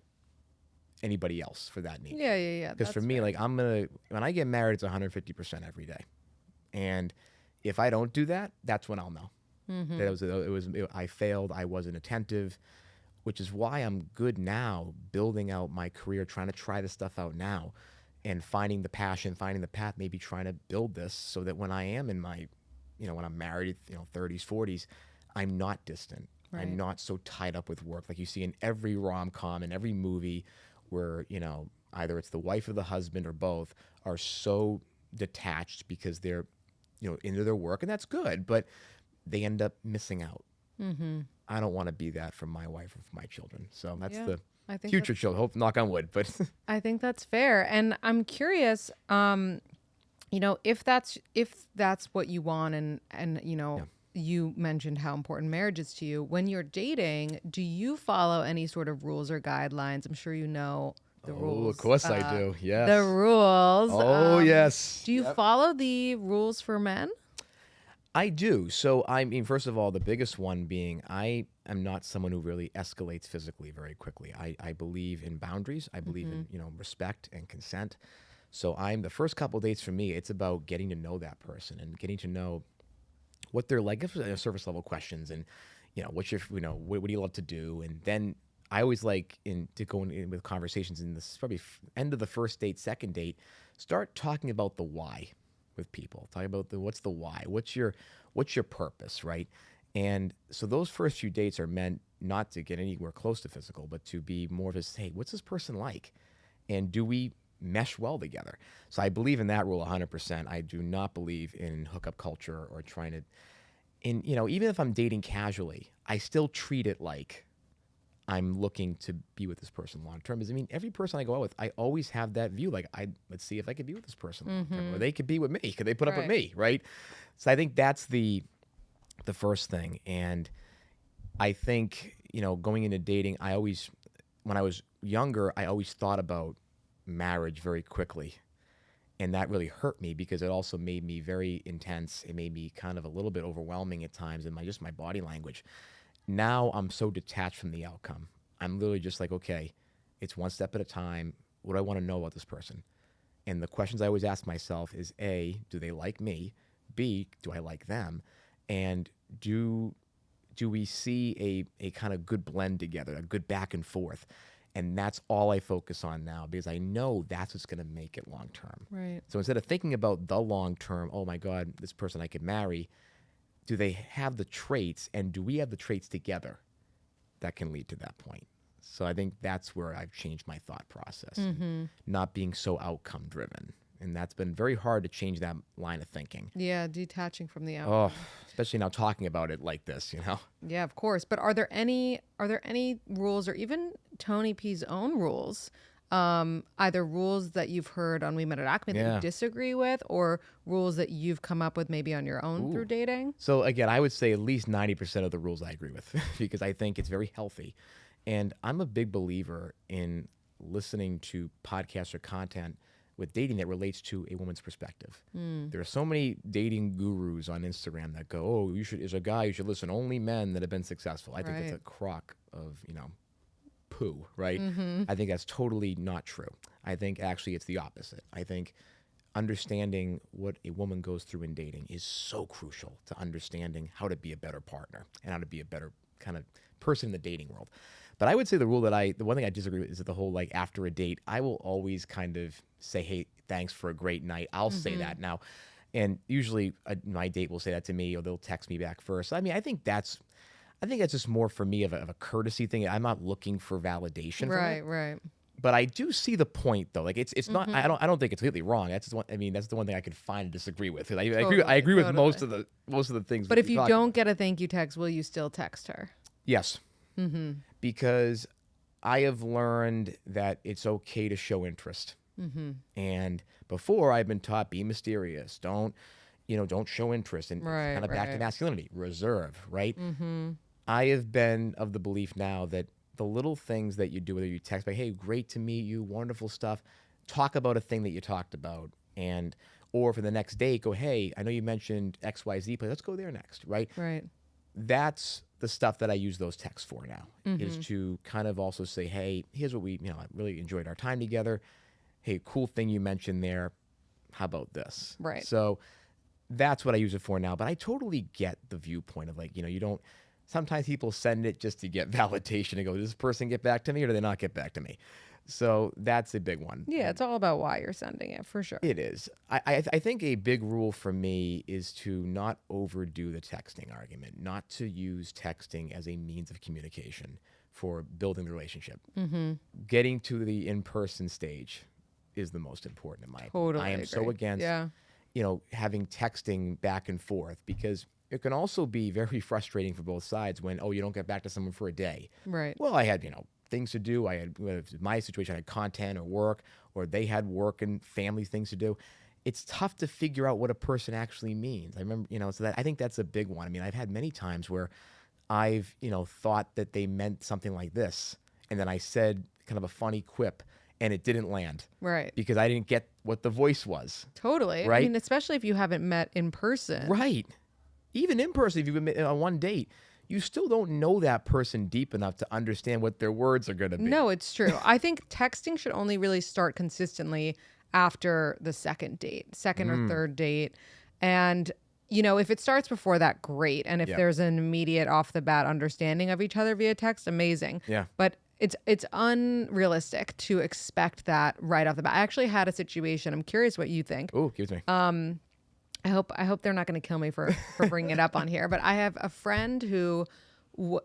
anybody else for that nature. Yeah. Because for me, like when I get married, it's 150% every day. And if I don't do that, that's when I'll know. That I failed. I wasn't attentive, which is why I'm good now, building out my career, trying to try this stuff out now, and finding the passion, finding the path, maybe trying to build this so that when I am in my, when I'm married, 30s, 40s, I'm not distant. Right. I'm not so tied up with work like you see in every rom-com and every movie where, either it's the wife or the husband or both are so detached because they're, into their work, and that's good, but they end up missing out. I don't want to be that for my wife or for my children. So that's the future children. Hope, knock on wood, but I think that's fair. And I'm curious, if that's what you want, and you mentioned how important marriage is to you. When you're dating, do you follow any sort of rules or guidelines? I'm sure you know the rules. Of course I do. Yes. The rules. Oh, yes. Do you follow the rules for men? I do. So, I mean, first of all, the biggest one being I am not someone who really escalates physically very quickly. I believe in boundaries. I believe in, respect and consent. So the first couple of dates for me, it's about getting to know that person and getting to know what they're like, surface level questions, and what's your, what do you love to do, and then I always like to go in with conversations in this probably end of the first date, second date, start talking about the why with people. Talk about what's the why, what's your purpose, right? And so those first few dates are meant not to get anywhere close to physical, but to be more of a, hey, what's this person like, and do we mesh well together? So I believe in that rule 100%. I do not believe in hookup culture or trying to, even if I'm dating casually, I still treat it like I'm looking to be with this person long term. Because every person I go out with, I always have that view. Like, let's see if I could be with this person long term, or they could be with me. Could they put up with me, right? So I think that's the first thing. And I think going into dating, when I was younger, I always thought about marriage very quickly, and that really hurt me because it also made me very intense. It made me kind of a little bit overwhelming at times in my body language. Now I'm so detached from the outcome. I'm literally just like, okay, it's one step at a time. What do I want to know about this person? And the questions I always ask myself is, A, do they like me? B, do I like them? And do we see a kind of good blend together, a good back and forth? And that's all I focus on now because I know that's what's going to make it long term. Right. So instead of thinking about the long term, oh my God, this person I could marry, do they have the traits, and do we have the traits together that can lead to that point? So I think that's where I've changed my thought process, not being so outcome driven. And that's been very hard to change that line of thinking. Yeah, detaching from the outcome. Oh, especially now talking about it like this, Yeah, of course. But are there any rules, or even Tony P's own rules, either rules that you've heard on We Met at Acme that you disagree with, or rules that you've come up with maybe on your own through dating? So again, I would say at least 90% of the rules I agree with because I think it's very healthy. And I'm a big believer in listening to podcasts or content with dating that relates to a woman's perspective. There are so many dating gurus on Instagram that go, oh, as a guy, you should listen only men that have been successful. I think that's a crock of, poo, right? I think that's totally not true. I think actually it's the opposite. I think understanding what a woman goes through in dating is so crucial to understanding how to be a better partner and how to be a better kind of person in the dating world. But I would say the one thing I disagree with is that the whole, like, after a date, I will always kind of say, hey, thanks for a great night. I'll say that now. And usually my date will say that to me, or they'll text me back first. I think that's just more for me of a courtesy thing. I'm not looking for validation. Right. But I do see the point, though. Like it's not. I don't think it's completely wrong. That's just one. That's the one thing I can find to disagree with. I agree with most of the things. But if you don't get a thank you text, will you still text her? Yes. Because I have learned that it's okay to show interest. And before I've been taught, be mysterious. Don't show interest, and kind of back to masculinity, reserve, right? I have been of the belief now that the little things that you do, whether you text like, hey, great to meet you, wonderful stuff, talk about a thing that you talked about, or for the next date, go, hey, I know you mentioned XYZ place, let's go there next, right? Right. that's the stuff that I use those texts for now, is to kind of also say, hey, here's what I really enjoyed our time together. Hey, cool thing you mentioned there. How about this? Right. So that's what I use it for now. But I totally get the viewpoint of you don't, sometimes people send it just to get validation and go, does this person get back to me or do they not get back to me? So that's a big one. Yeah, it's all about why you're sending it, for sure. It is. I think a big rule for me is to not overdo the texting argument, not to use texting as a means of communication for building the relationship. Getting to the in-person stage is the most important in my opinion. I am so against having texting back and forth, because it can also be very frustrating for both sides when, you don't get back to someone for a day. Right. Well, I had, things to do. I had, my situation, I had content or work, or they had work and family things to do. It's tough to figure out what a person actually means. I remember, so that I think that's a big one. I mean, I've had many times where I've, thought that they meant something like this, and then I said kind of a funny quip, and it didn't land. Right. Because I didn't get what the voice was. Totally. Right. I mean, especially if you haven't met in person. Right. Even in person, if you've been on one date, you still don't know that person deep enough to understand what their words are going to be. No, it's true. I think texting should only really start consistently after the second or third date. And, if it starts before that, great. And if there's an immediate off the bat understanding of each other via text, amazing. Yeah. But it's unrealistic to expect that right off the bat. I actually had a situation. I'm curious what you think. Oh, give it to me. I hope they're not going to kill me for bringing it up on here. But I have a friend who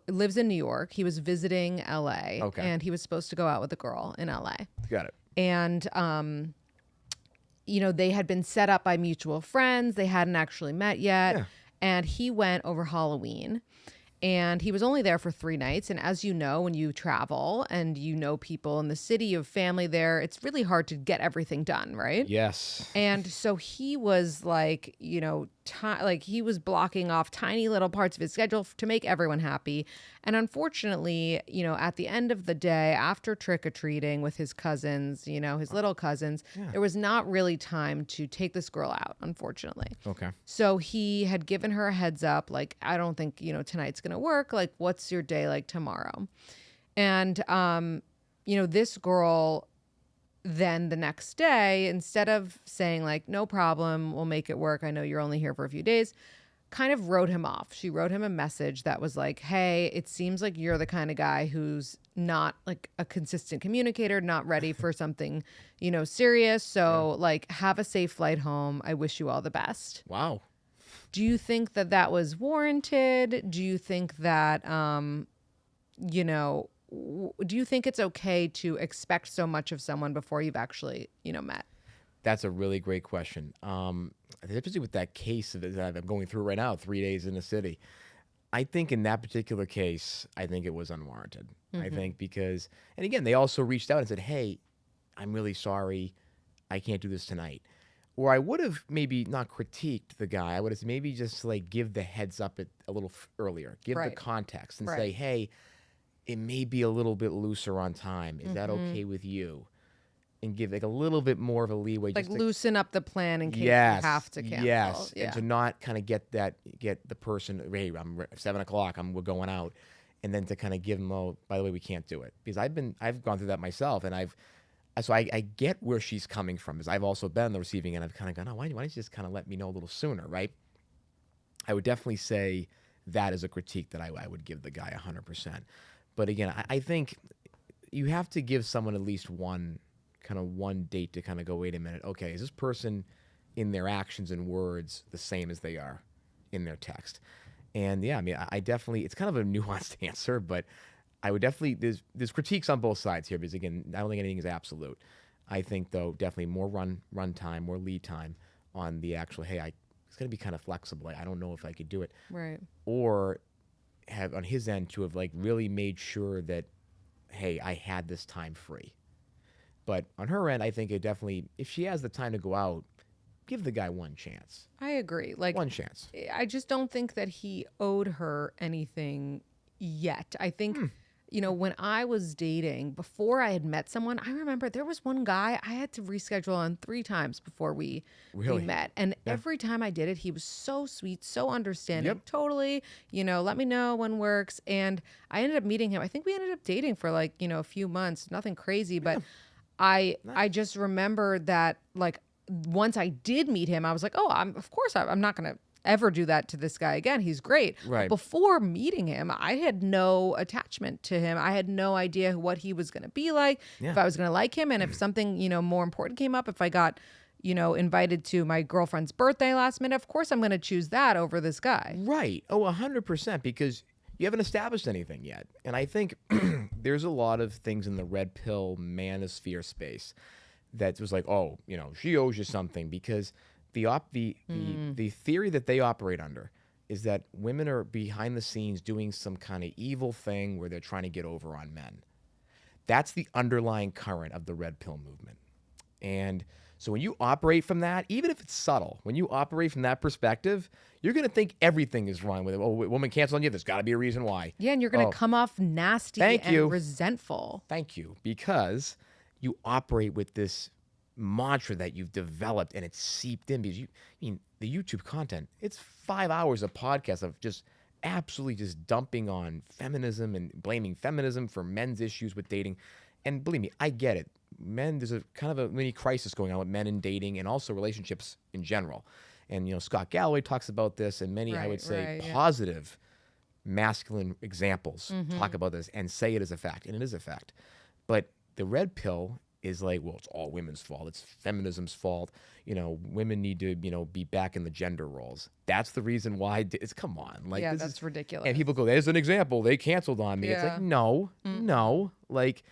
lives in New York. He was visiting LA, and he was supposed to go out with a girl in LA. Got it. And they had been set up by mutual friends. They hadn't actually met yet, and he went over Halloween. And he was only there for 3 nights. And as you know, when you travel and people in the city, you have family there, it's really hard to get everything done, right? Yes. And so he was like, he was blocking off tiny little parts of his schedule to make everyone happy. And unfortunately, at the end of the day, after trick-or-treating with his cousins, his little cousins, there was not really time to take this girl out, unfortunately. Okay. So he had given her a heads up, like, I don't think, tonight's going to work. Like, what's your day like tomorrow? And, this girl then the next day, instead of saying like, no problem, we'll make it work, I know you're only here for a few days, kind of wrote him off. She wrote him a message that was like, hey, it seems like you're the kind of guy who's not like a consistent communicator, not ready for something, serious. So like, have a safe flight home. I wish you all the best. Wow. Do you think that that was warranted? Do you think that, do you think it's okay to expect so much of someone before you've actually, met? That's a really great question. Especially with that case that I'm going through right now, 3 days in the city. I think in that particular case, I think it was unwarranted. I think because, and again, they also reached out and said, hey, I'm really sorry. I can't do this tonight. Or I would have maybe not critiqued the guy. I would have maybe just like give the heads up a little earlier, give the context and say, hey, it may be a little bit looser on time. Is that okay with you? And give like a little bit more of a leeway. Like just to loosen up the plan in case you have to cancel. Yes, and to not kind of get the person, hey, I'm 7 o'clock, we're going out. And then to kind of give them, oh, by the way, we can't do it. Because I've gone through that myself, and so I get where she's coming from, because I've also been on the receiving end. I've kind of gone, oh, why don't you just kind of let me know a little sooner, right? I would definitely say that is a critique that I would give the guy 100%. But again, I think you have to give someone at least one date to kind of go, wait a minute, okay, is this person in their actions and words the same as they are in their text? And yeah, I mean, I definitely, it's kind of a nuanced answer, but I would definitely, there's critiques on both sides here, because again, I don't think anything is absolute. I think though, definitely more run time, more lead time on the actual, hey, it's going to be kind of flexible. I don't know if I could do it. Right. Or have on his end to have like really made sure that, hey, I had this time free. But on her end, I think it definitely, if she has the time to go out, give the guy one chance. I agree. Like one chance. I just don't think that he owed her anything yet. I think when I was dating, before I had met someone, I remember there was one guy I had to reschedule on 3 times before we Really? met. And Yeah. every time I did it, he was so sweet, so understanding, Yep. totally, let me know when works. And I ended up meeting him. I think we ended up dating for like, a few months, nothing crazy, but I just remember that like once I did meet him, I was like, oh, of course I'm not going to ever do that to this guy again. He's great. Right. But before meeting him, I had no attachment to him. I had no idea what he was going to be like, Yeah. if I was going to like him. And if something, more important came up, if I got, invited to my girlfriend's birthday last minute, of course I'm going to choose that over this guy. Right. Oh, 100%, because you haven't established anything yet. And I think there's a lot of things in the red pill manosphere space that was like, oh, she owes you something, because the theory that they operate under is that women are behind the scenes doing some kind of evil thing where they're trying to get over on men. That's the underlying current of the red pill movement. And so when you operate from that, even if it's subtle, when you operate from that perspective, you're going to think everything is wrong with it. Oh, a woman cancels on you. There's got to be a reason why. Yeah, and you're going to come off nasty and resentful. Thank you. Because you operate with this mantra that you've developed and it's seeped in, because the YouTube content, it's 5 hours of podcast of just absolutely just dumping on feminism and blaming feminism for men's issues with dating. And believe me, I get it. There's a kind of a mini crisis going on with men in dating and also relationships in general. And, Scott Galloway talks about this, and many, I would say, positive masculine examples talk about this and say it is a fact, and it is a fact. But the red pill is like, well, it's all women's fault. It's feminism's fault. Women need to, be back in the gender roles. That's the reason why. Come on. Like, yeah, that's ridiculous. And people go, there's an example. They canceled on me. Yeah. It's like, no. Like,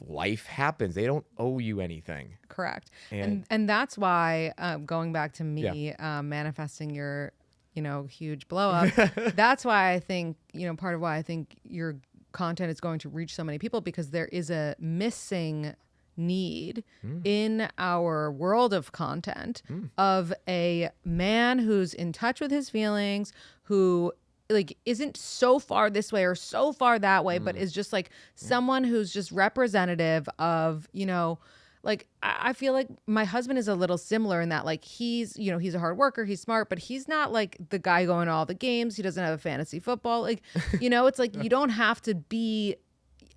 life happens. They don't owe you anything. Correct. And that's why, going back to me manifesting your, huge blow up, that's why I think, part of why I think your content is going to reach so many people, because there is a missing need in our world of content of a man who's in touch with his feelings, who like isn't so far this way or so far that way, but is just like someone who's just representative of, like I feel like my husband is a little similar in that, like he's a hard worker, he's smart, but he's not like the guy going to all the games. He doesn't have a fantasy football. Like, it's like you don't have to be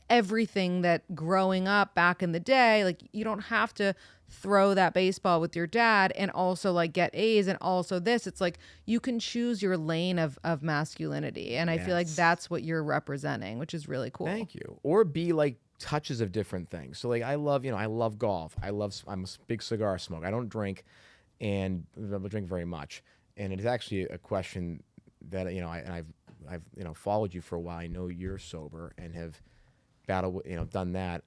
everything that growing up back in the day, like you don't have to throw that baseball with your dad and also like get A's and also this. It's like you can choose your lane of masculinity. And I feel like that's what you're representing, which is really cool. Thank you. Or be like touches of different things. So like I love golf. I'm a big cigar smoker. I don't drink, and I don't drink very much. And it is actually a question that I've followed you for a while. I know you're sober and have done that.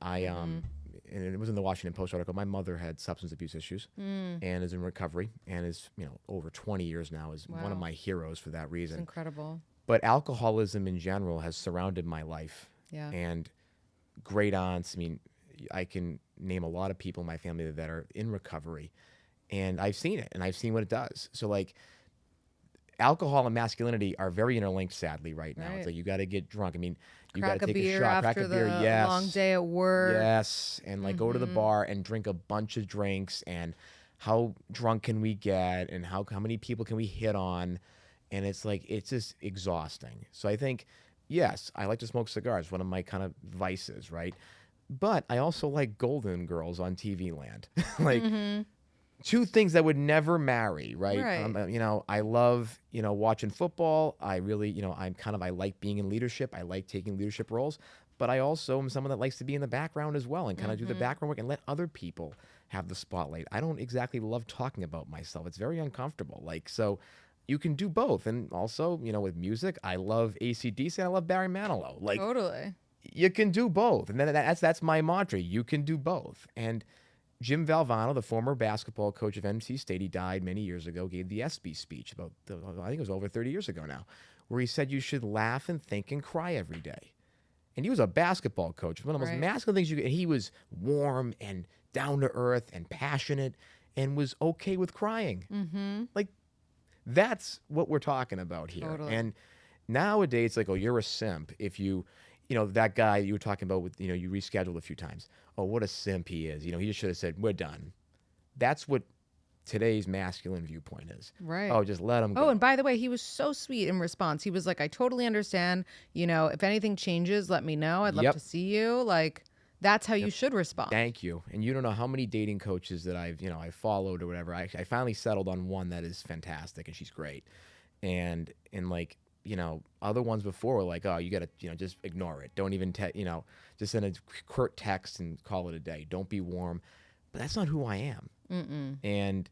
And it was in the Washington Post article. My mother had substance abuse issues and is in recovery, and is over 20 years now, is one of my heroes for that reason. It's incredible. But alcoholism in general has surrounded my life. Yeah. And great aunts. I mean, I can name a lot of people in my family that are in recovery, and I've seen it, and I've seen what it does. So like, alcohol and masculinity are very interlinked, sadly, right now. It's like you got to get drunk. I mean, you got to take a shot, crack a beer, yes, long day at work, yes, and like go to the bar and drink a bunch of drinks. And how drunk can we get? And how many people can we hit on? And it's like, it's just exhausting. So I think, yes, I like to smoke cigars, one of my kind of vices, right? But I also like Golden Girls on TV land, like. Two things that would never marry, right? I love, watching football. I really, I like being in leadership. I like taking leadership roles, but I also am someone that likes to be in the background as well and kind of do the background work and let other people have the spotlight. I don't exactly love talking about myself. It's very uncomfortable. Like, so you can do both. And also, with music, I love AC/DC and I love Barry Manilow. Like, totally. You can do both. And then that's my mantra. You can do both. And Jim Valvano, the former basketball coach of NC State, he died many years ago, gave the ESPY speech I think it was over 30 years ago now, where he said you should laugh and think and cry every day. And he was a basketball coach. One of the most masculine things and he was warm and down to earth and passionate and was okay with crying. Like, that's what we're talking about here. Totally. And nowadays, it's like, oh, you're a simp if you that guy you were talking about with, you rescheduled a few times. Oh, what a simp he is. He just should have said, we're done. That's what today's masculine viewpoint is. Right. Oh, just let him go. Oh, and by the way, he was so sweet in response. He was like, I totally understand. If anything changes, let me know. I'd love to see you. Like, that's how you should respond. Thank you. And you don't know how many dating coaches that I've followed or whatever. I finally settled on one that is fantastic, and she's great. And like, other ones before were like, oh, you got to, just ignore it. Don't even, just send a curt text and call it a day. Don't be warm. But that's not who I am. Mm-mm. And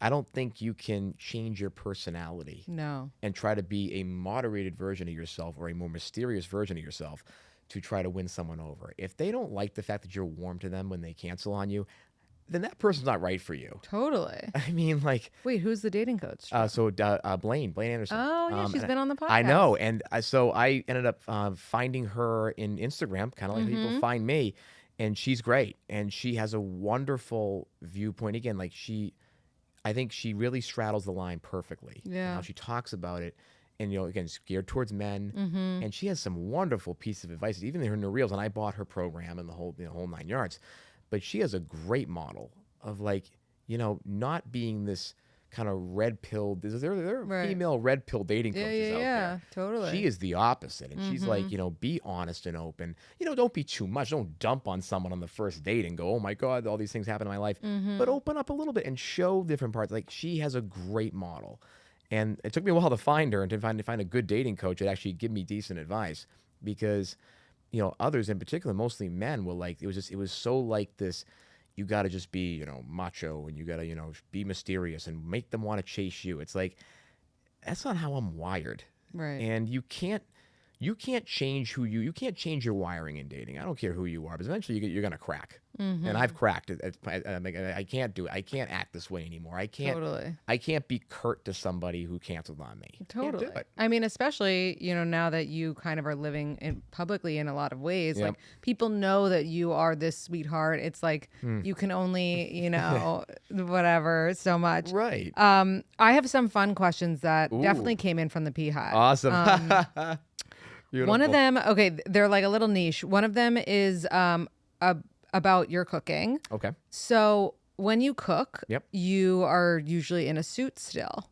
I don't think you can change your personality. No. And try to be a moderated version of yourself or a more mysterious version of yourself to try to win someone over. If they don't like the fact that you're warm to them when they cancel on you, then that person's not right for you. Totally. I mean, like... Wait, who's the dating coach? Blaine Anderson. Oh, yeah, she's been on the podcast. I know. And so I ended up finding her in Instagram, kind of like people find me. And she's great. And she has a wonderful viewpoint. Again, like I think she really straddles the line perfectly. Yeah. How she talks about it. And, again, it's geared towards men. Mm-hmm. And she has some wonderful pieces of advice, even in her reels. And I bought her program and the whole 9 yards. But she has a great model of, like, not being this kind of red-pilled. There are female red-pill dating coaches out there. Yeah, totally. She is the opposite. And she's like, be honest and open. Don't be too much. Don't dump on someone on the first date and go, oh, my God, all these things happen in my life. But open up a little bit and show different parts. Like, she has a great model. And it took me a while to find her and to find a good dating coach that actually give me decent advice, because, others in particular, mostly men, were like, it was so like this, you got to just be, macho, and you got to, be mysterious and make them want to chase you. It's like, that's not how I'm wired. Right. And you can't change you can't change your wiring in dating. I don't care who you are, but eventually you're going to crack. And I've cracked it. I can't do it. I can't act this way anymore. I can't be curt to somebody who canceled on me. Totally. Can't do it. I mean, especially, now that you kind of are living publicly in a lot of ways, like, people know that you are this sweetheart. It's like, you can only, whatever, so much. Right. I have some fun questions that definitely came in from the P Hive. Awesome. One of them, okay, they're like a little niche. One of them is about your cooking. Okay. So when you cook, you are usually in a suit still.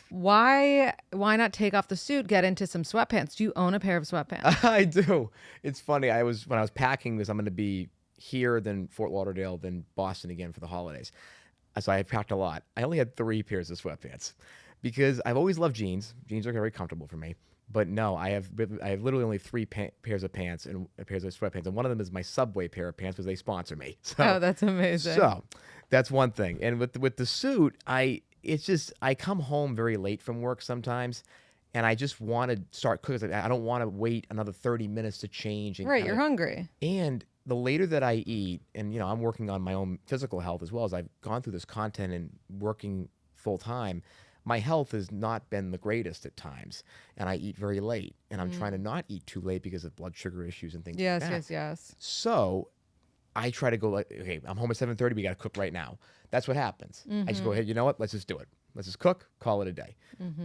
Why not take off the suit, get into some sweatpants? Do you own a pair of sweatpants? I do. It's funny. When I was packing this, I'm going to be here, then Fort Lauderdale, then Boston again for the holidays. So I packed a lot. I only had 3 pairs of sweatpants because I've always loved jeans. Jeans are very comfortable for me. But no, I have literally only 3 pairs of pants and pairs of sweatpants, and one of them is my Subway pair of pants because they sponsor me. So, oh, that's amazing. So that's one thing. And with the suit, I come home very late from work sometimes, and I just want to start cooking. I don't want to wait another 30 minutes to change. Right, you're hungry. And the later that I eat, and I'm working on my own physical health as well as I've gone through this content and working full time. My health has not been the greatest at times, and I eat very late, and I'm trying to not eat too late because of blood sugar issues and things like that. Yes. So I try to go like, okay, I'm home at 7:30. We got to cook right now. That's what happens. I just go ahead. You know what? Let's just do it. Let's just cook, call it a day,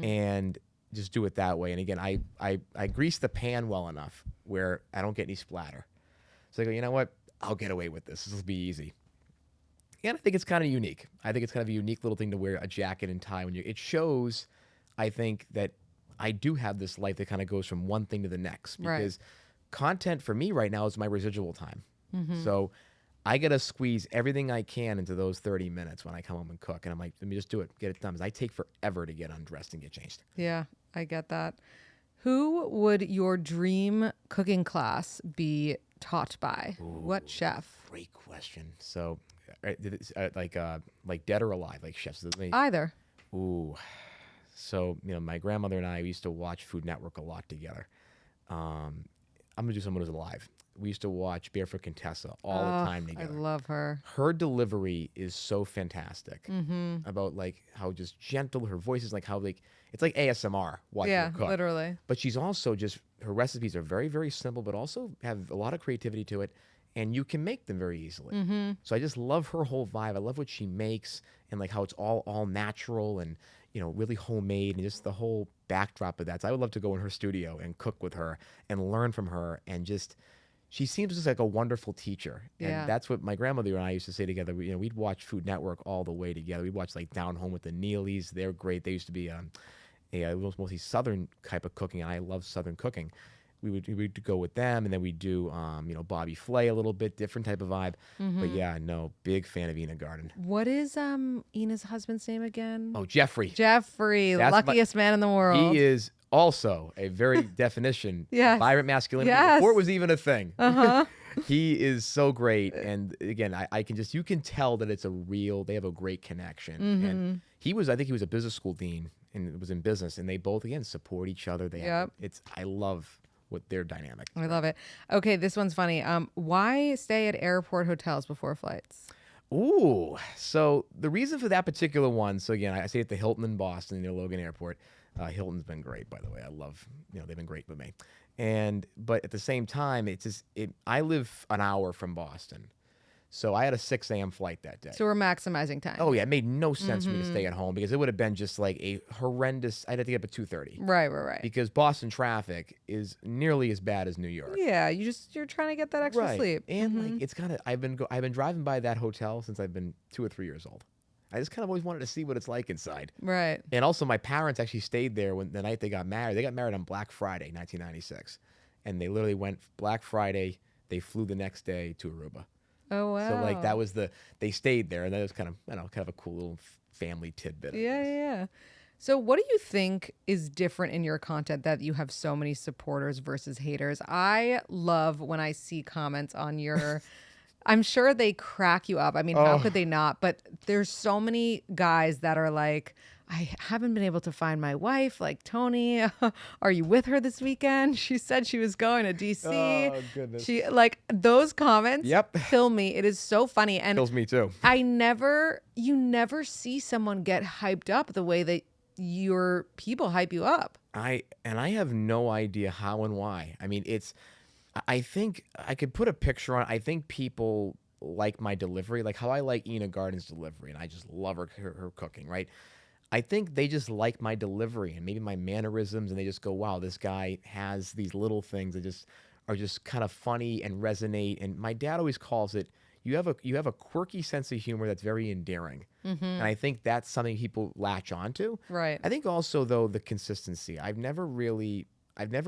and just do it that way. And again, I grease the pan well enough where I don't get any splatter. So I go, you know what? I'll get away with this. This will be easy. And I think it's kind of unique. I think it's kind of a unique little thing to wear a jacket and tie when it shows, I think, that I do have this life that kind of goes from one thing to the next. Because content for me right now is my residual time. So I got to squeeze everything I can into those 30 minutes when I come home and cook. And I'm like, let me just do it, get it done. Because I take forever to get undressed and get changed. Yeah, I get that. Who would your dream cooking class be taught by? Ooh, what chef? Great question. So... like dead or alive, like chefs. Either. Ooh, so my grandmother and I used to watch Food Network a lot together. I'm gonna do someone who's alive. We used to watch Barefoot Contessa all the time together. I love her. Her delivery is so fantastic about like how just gentle her voice is, like how it's like ASMR watching her cook. Yeah, literally. But she's also her recipes are very, very simple, but also have a lot of creativity to it. and you can make them very easily. So I just love her whole vibe. I love what she makes and like how it's all natural and really homemade, and just the whole backdrop of that. So I would love to go in her studio and cook with her and learn from her, and just she seems just like a wonderful teacher. Yeah. And that's what my grandmother and I used to say together. We'd watch Food Network all the way together. We'd watch like Down Home with the Neelys. They're great. They used to be a mostly Southern type of cooking, and I love Southern cooking. We would go with them, and then we'd do Bobby Flay a little bit, different type of vibe. But yeah, no, big fan of Ina Garten. What is Ina's husband's name again? Oh, Jeffrey. Jeffrey, luckiest man in the world. He is also a very definition Yes. vibrant masculinity Yes. before it was even a thing. He is so great, and again, you can tell that they have a great connection. And I think he was a business school dean and was in business, and they both again support each other. I love what their dynamic. I love it. Okay, this one's funny. Why stay at airport hotels before flights? Ooh, so the reason for that particular one. So again, I stayed at the Hilton in Boston near Logan Airport. Hilton's been great, by the way. I love, they've been great with me. But at the same time, I live an hour from Boston. So I had a 6 a.m. flight that day. So we're maximizing time. Oh yeah, it made no sense for me to stay at home because it would have been just like a horrendous. I'd have to get up at 2:30. Right. Because Boston traffic is nearly as bad as New York. Yeah, you're trying to get that extra sleep. And like it's kind of I've been driving by that hotel since I've been 2 or 3 years old. I just kind of always wanted to see what it's like inside. Right. And also my parents actually stayed there when the night they got married. They got married on Black Friday, 1996, and they literally went Black Friday. They flew the next day to Aruba. Oh wow! So like that was they stayed there, and that was kind of a cool little family tidbit. Yeah. So what do you think is different in your content that you have so many supporters versus haters? I love when I see comments on your. I'm sure they crack you up. I mean, how could they not? But there's so many guys that are like, I haven't been able to find my wife. Like, Tony, are you with her this weekend? She said she was going to DC. Oh, goodness. She like those comments Yep. kill me. It is so funny. And Kills me too. you never see someone get hyped up the way that your people hype you up. I have no idea how and why. I mean, I think I could put a picture on. I think people like my delivery, like how I like Ina Garten's delivery, and I just love her cooking, right? I think they just like my delivery and maybe my mannerisms, and they just go, wow, this guy has these little things that just are just kind of funny and resonate. And my dad always calls it, you have a quirky sense of humor that's very endearing. And I think that's something people latch onto. Right. I think also, though, the consistency. I've never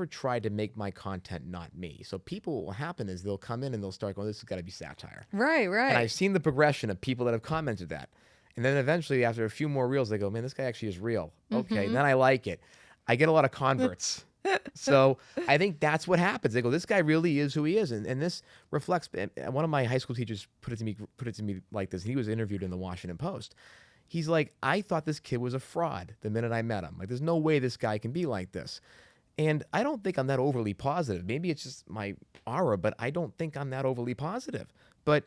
tried to make my content not me. So what will happen is they'll come in and they'll start going, this has got to be satire. Right. And I've seen the progression of people that have commented that. And then eventually, after a few more reels, they go, man, this guy actually is real. Okay, then I like it. I get a lot of converts. So I think that's what happens. They go, this guy really is who he is. And this reflects, one of my high school teachers put it to me like this. He was interviewed in the Washington Post. He's like, I thought this kid was a fraud the minute I met him. Like, there's no way this guy can be like this. And I don't think I'm that overly positive. Maybe it's just my aura, but I don't think I'm that overly positive. But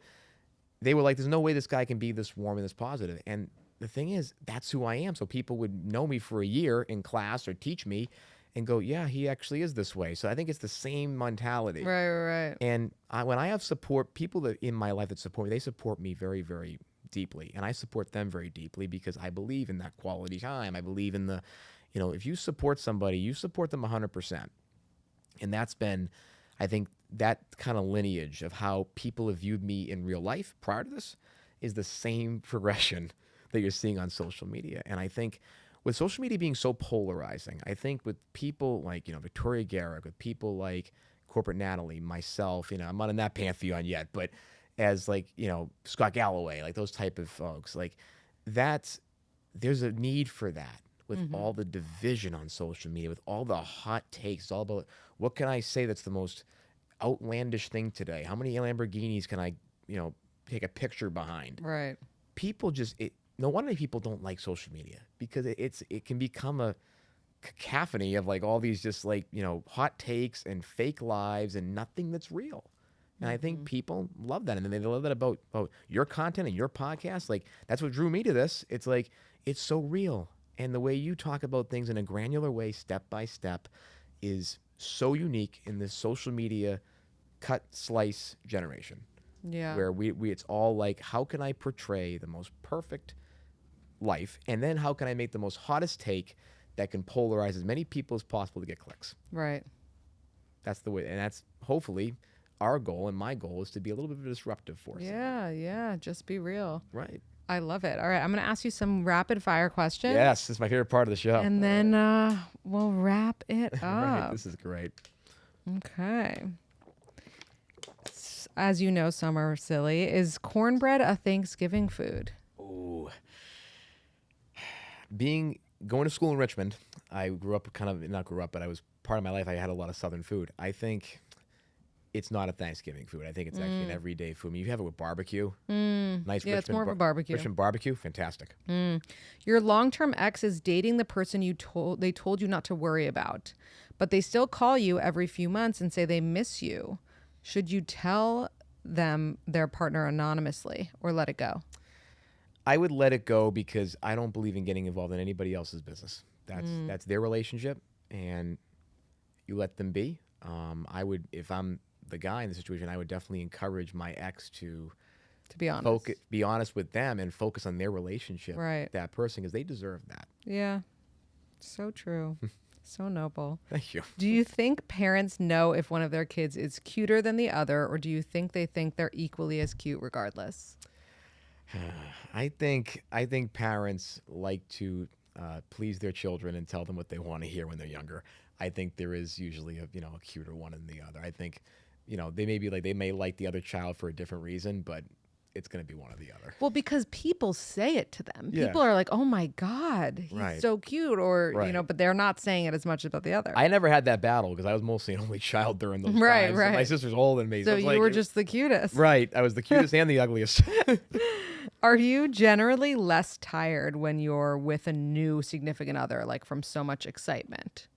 they were like, there's no way this guy can be this warm and this positive. And the thing is, that's who I am. So people would know me for a year in class or teach me and go, yeah, he actually is this way. So I think it's the same mentality. Right. And when I have support, people that in my life that support me, they support me very, very deeply. And I support them very deeply because I believe in that quality time. I believe in if you support somebody, you support them 100%. And that's been, I think, that kind of lineage of how people have viewed me in real life prior to this is the same progression that you're seeing on social media. And I think with social media being so polarizing, I think with people like, Victoria Garrick, with people like Corporate Natalie, myself, I'm not in that pantheon yet, but as like, Scott Galloway, like those type of folks, like there's a need for that. With all the division on social media, with all the hot takes, it's all about what can I say that's the most outlandish thing today? How many Lamborghinis can I, take a picture behind? Right. People no wonder people don't like social media because it can become a cacophony of like all these just like, hot takes and fake lives and nothing that's real. And I think people love that. And then they love that about your content and your podcast. Like that's what drew me to this. It's like, it's so real. And the way you talk about things in a granular way, step by step, is so unique in this social media cut slice generation. Yeah. where we it's all like, how can I portray the most perfect life, and then how can I make the most hottest take that can polarize as many people as possible to get clicks. Right. That's the way, and that's hopefully our goal, and my goal is to be a little bit of a disruptive force. Yeah. Just be real. Right. I love it. All right. I'm going to ask you some rapid fire questions. Yes, this is my favorite part of the show. And then we'll wrap it up. Right. This is great. Okay. As you know, some are silly. Is cornbread a Thanksgiving food? Ooh. Going to school in Richmond, I grew up not grew up, but I was part of my life. I had a lot of Southern food. I think it's not a Thanksgiving food. I think it's actually an everyday food. I mean, you have it with barbecue. Nice. Yeah, it's more of a barbecue. Richmond barbecue, fantastic. Your long-term ex is dating the person they told you not to worry about, but they still call you every few months and say they miss you. Should you tell them their partner anonymously or let it go? I would let it go because I don't believe in getting involved in anybody else's business. That's their relationship, and you let them be. I would, if I'm the guy in the situation, I would definitely encourage my ex to be honest, be honest with them and focus on their relationship, right? That person, because they deserve that. Yeah, so true. So noble. Thank you. Do you think parents know if one of their kids is cuter than the other, or do you think they think they're equally as cute regardless? I think parents like to please their children and tell them what they want to hear when they're younger. I think there is usually a cuter one than the other. I think they may like the other child for a different reason, but it's going to be one or the other. Well, because people say it to them. Yeah. People are like, "Oh my God, he's so cute," or but they're not saying it as much about the other. I never had that battle because I was mostly an only child during those times. Right. And my sister's older than me, so you were just the cutest. Right. I was the cutest and the ugliest. Are you generally less tired when you're with a new significant other, like from so much excitement?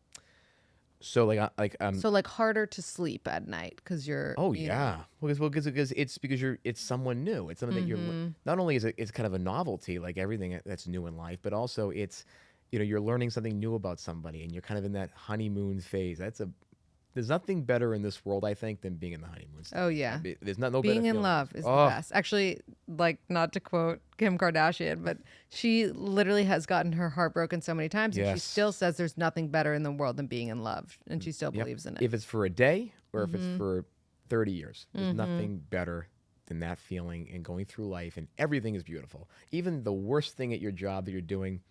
So so harder to sleep at night because you're. Oh yeah, because it's someone new. It's something that you're not only is it's kind of a novelty, like everything that's new in life, but also it's you're learning something new about somebody, and you're kind of in that honeymoon phase. There's nothing better in this world, I think, than being in the honeymoon stage. Oh yeah, there's no being better in feeling. love is the best. Actually, not to quote Kim Kardashian, but she literally has gotten her heart broken so many times, and she still says there's nothing better in the world than being in love, and she still believes in it. If it's for a day or if it's for 30 years, there's nothing better than that feeling and going through life, and everything is beautiful. Even the worst thing at your job that you're doing.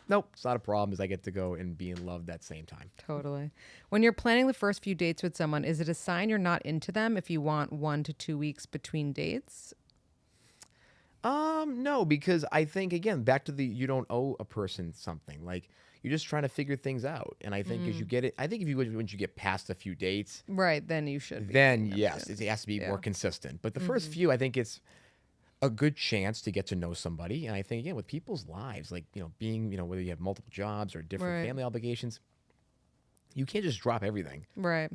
Nope, it's not a problem, as I get to go and be in love that same time. Totally. When you're planning the first few dates with someone, is it a sign you're not into them if you want 1 to 2 weeks between dates? No, because I think, again, back to you don't owe a person something. Like, you're just trying to figure things out. And I think as you get it, I think once you get past a few dates. Right, then you should be. Then, yes, it has to be more consistent. But the first few, I think it's a good chance to get to know somebody. And I think, again, with people's lives, like, being, whether you have multiple jobs or different family obligations, you can't just drop everything. Right.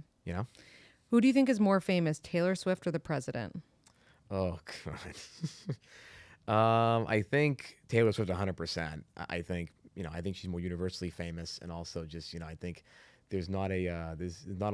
Who do you think is more famous, Taylor Swift or the president? Oh, God. I think Taylor Swift 100%. I think, I think she's more universally famous. And also just, I think there's not a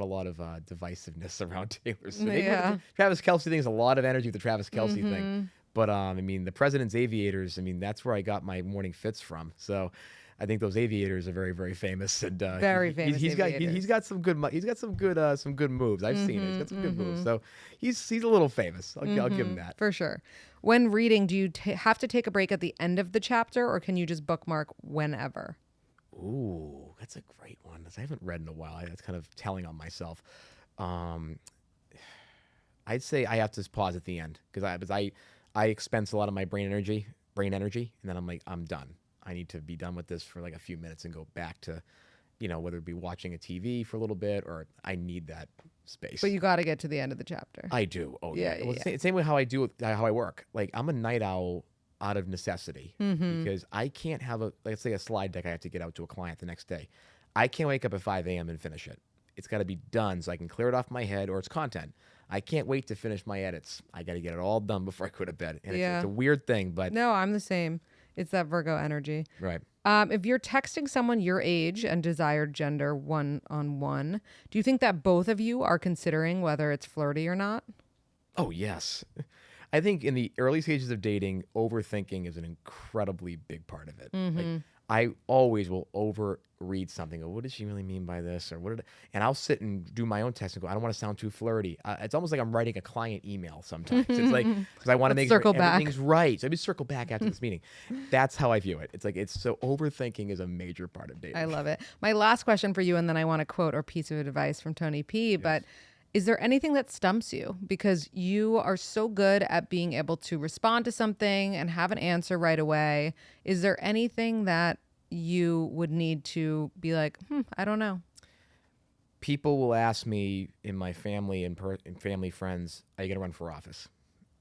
lot of divisiveness around Taylor Swift. Yeah. Travis Kelce thing is a lot of energy with the Travis Kelce thing. But, I mean, the president's aviators, I mean, that's where I got my morning fits from. So I think those aviators are very, very famous. And very famous. He's got some good moves. I've seen it. He's got some good moves. So he's a little famous. I'll give him that. For sure. When reading, do you have to take a break at the end of the chapter, or can you just bookmark whenever? Ooh, that's a great one. I haven't read in a while. That's kind of telling on myself. I'd say I have to pause at the end because I expense a lot of my brain energy, and then I'm like, I'm done. I need to be done with this for like a few minutes and go back to, whether it be watching a TV for a little bit, or I need that space. But you got to get to the end of the chapter. I do. Oh yeah. Well, same way how I work. Like, I'm a night owl out of necessity because I can't have let's say a slide deck I have to get out to a client the next day. I can't wake up at 5 a.m. and finish it. It's got to be done so I can clear it off my head, or it's content. I can't wait to finish my edits. I got to get it all done before I go to bed. And it's a weird thing, but... No, I'm the same. It's that Virgo energy. Right. If you're texting someone your age and desired gender one-on-one, do you think that both of you are considering whether it's flirty or not? Oh, yes. I think in the early stages of dating, overthinking is an incredibly big part of it. Like, I always will overread something. Go, what does she really mean by this? Or and I'll sit and do my own test and go, I don't want to sound too flirty. It's almost like I'm writing a client email sometimes. It's like, because I want to make sure everything's right. So I just circle back after this meeting. That's how I view it. It's like, so overthinking is a major part of dating. I love it. My last question for you, and then I want to quote or piece of advice from Tony P. But is there anything that stumps you? Because you are so good at being able to respond to something and have an answer right away. Is there anything that you would need to be like, I don't know? People will ask me in my family and family friends, are you going to run for office?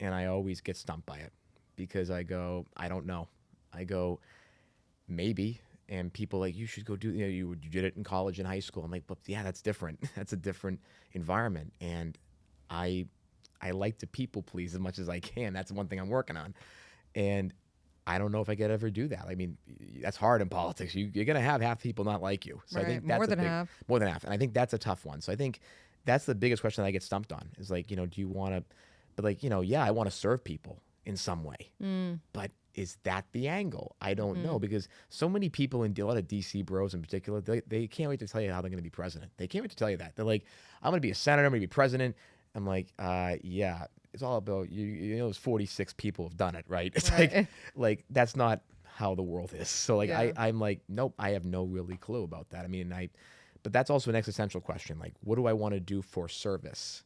And I always get stumped by it because I go, I don't know. I go, maybe. And people like, you should go do, you did it in college and high school. I'm like, but yeah, that's different. That's a different environment. And I like to people please as much as I can. That's one thing I'm working on. And I don't know if I could ever do that. I mean, that's hard in politics. You're going to have half people not like you. So right. I think that's more than half. More than half. And I think that's a tough one. So I think that's the biggest question that I get stumped on is like, do you want to, but like, yeah, I want to serve people in some way. But is that the angle? I don't know, because so many people in a lot of DC bros in particular, they can't wait to tell you how they're going to be president. They can't wait to tell you that. They're like, I'm going to be a senator, I'm going to be president. I'm like, yeah, it's all about you. Those 46 people have done it, right? It's like that's not how the world is. So like, I'm like, nope, I have no really clue about that. I mean, but that's also an existential question. Like, what do I want to do for service?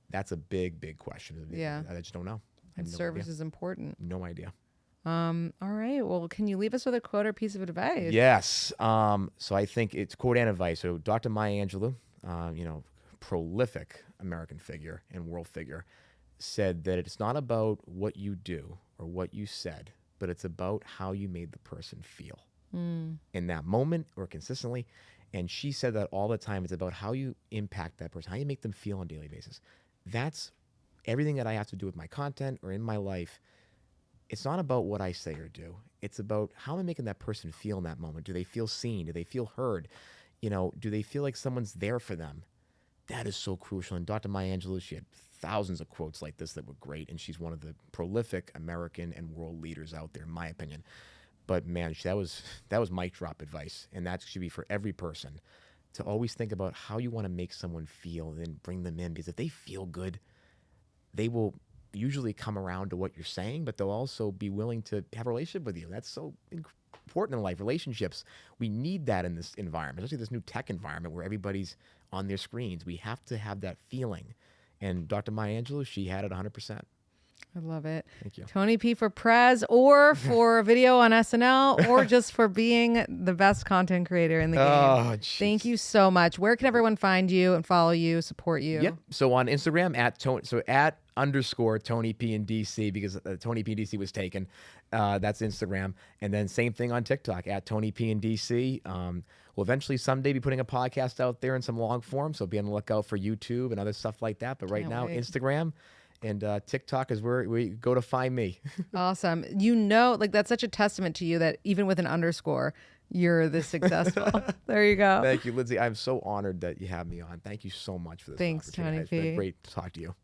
That's a big, big question. Yeah. I just don't know. And service is important. No idea. All right. Well, can you leave us with a quote or piece of advice? Yes. So I think it's quote and advice. So Dr. Maya Angelou, prolific American figure and world figure, said that it's not about what you do or what you said, but it's about how you made the person feel in that moment or consistently. And she said that all the time. It's about how you impact that person, how you make them feel on a daily basis. That's everything that I have to do with my content or in my life. It's not about what I say or do. It's about how I'm making that person feel in that moment. Do they feel seen? Do they feel heard? Do they feel like someone's there for them? That is so crucial. And Dr. Maya Angelou, she had thousands of quotes like this that were great. And she's one of the prolific American and world leaders out there, in my opinion. But man, that was mic drop advice. And that should be for every person, to always think about how you want to make someone feel and then bring them in. Because if they feel good, they will usually come around to what you're saying, but they'll also be willing to have a relationship with you. That's so important in life. Relationships, we need that in this environment, especially this new tech environment where everybody's on their screens. We have to have that feeling. And Dr. Maya Angelou, she had it 100%. I love it. Thank you. Tony P for Prez, or for a video on SNL, or just for being the best content creator in the game. Oh, geez. Thank you so much. Where can everyone find you and follow you, support you? Yep. So on Instagram @_ Tony P in DC, because Tony P in DC was taken. That's Instagram. And then same thing on TikTok @Tony P in DC. We'll eventually someday be putting a podcast out there in some long form. So be on the lookout for YouTube and other stuff like that. But right now, Instagram and TikTok is where we go to find me. Awesome. That's such a testament to you that even with an underscore, you're this successful. There you go. Thank you, Lindsey. I'm so honored that you have me on. Thank you so much for this. Thanks, Tony P. It's been great to talk to you.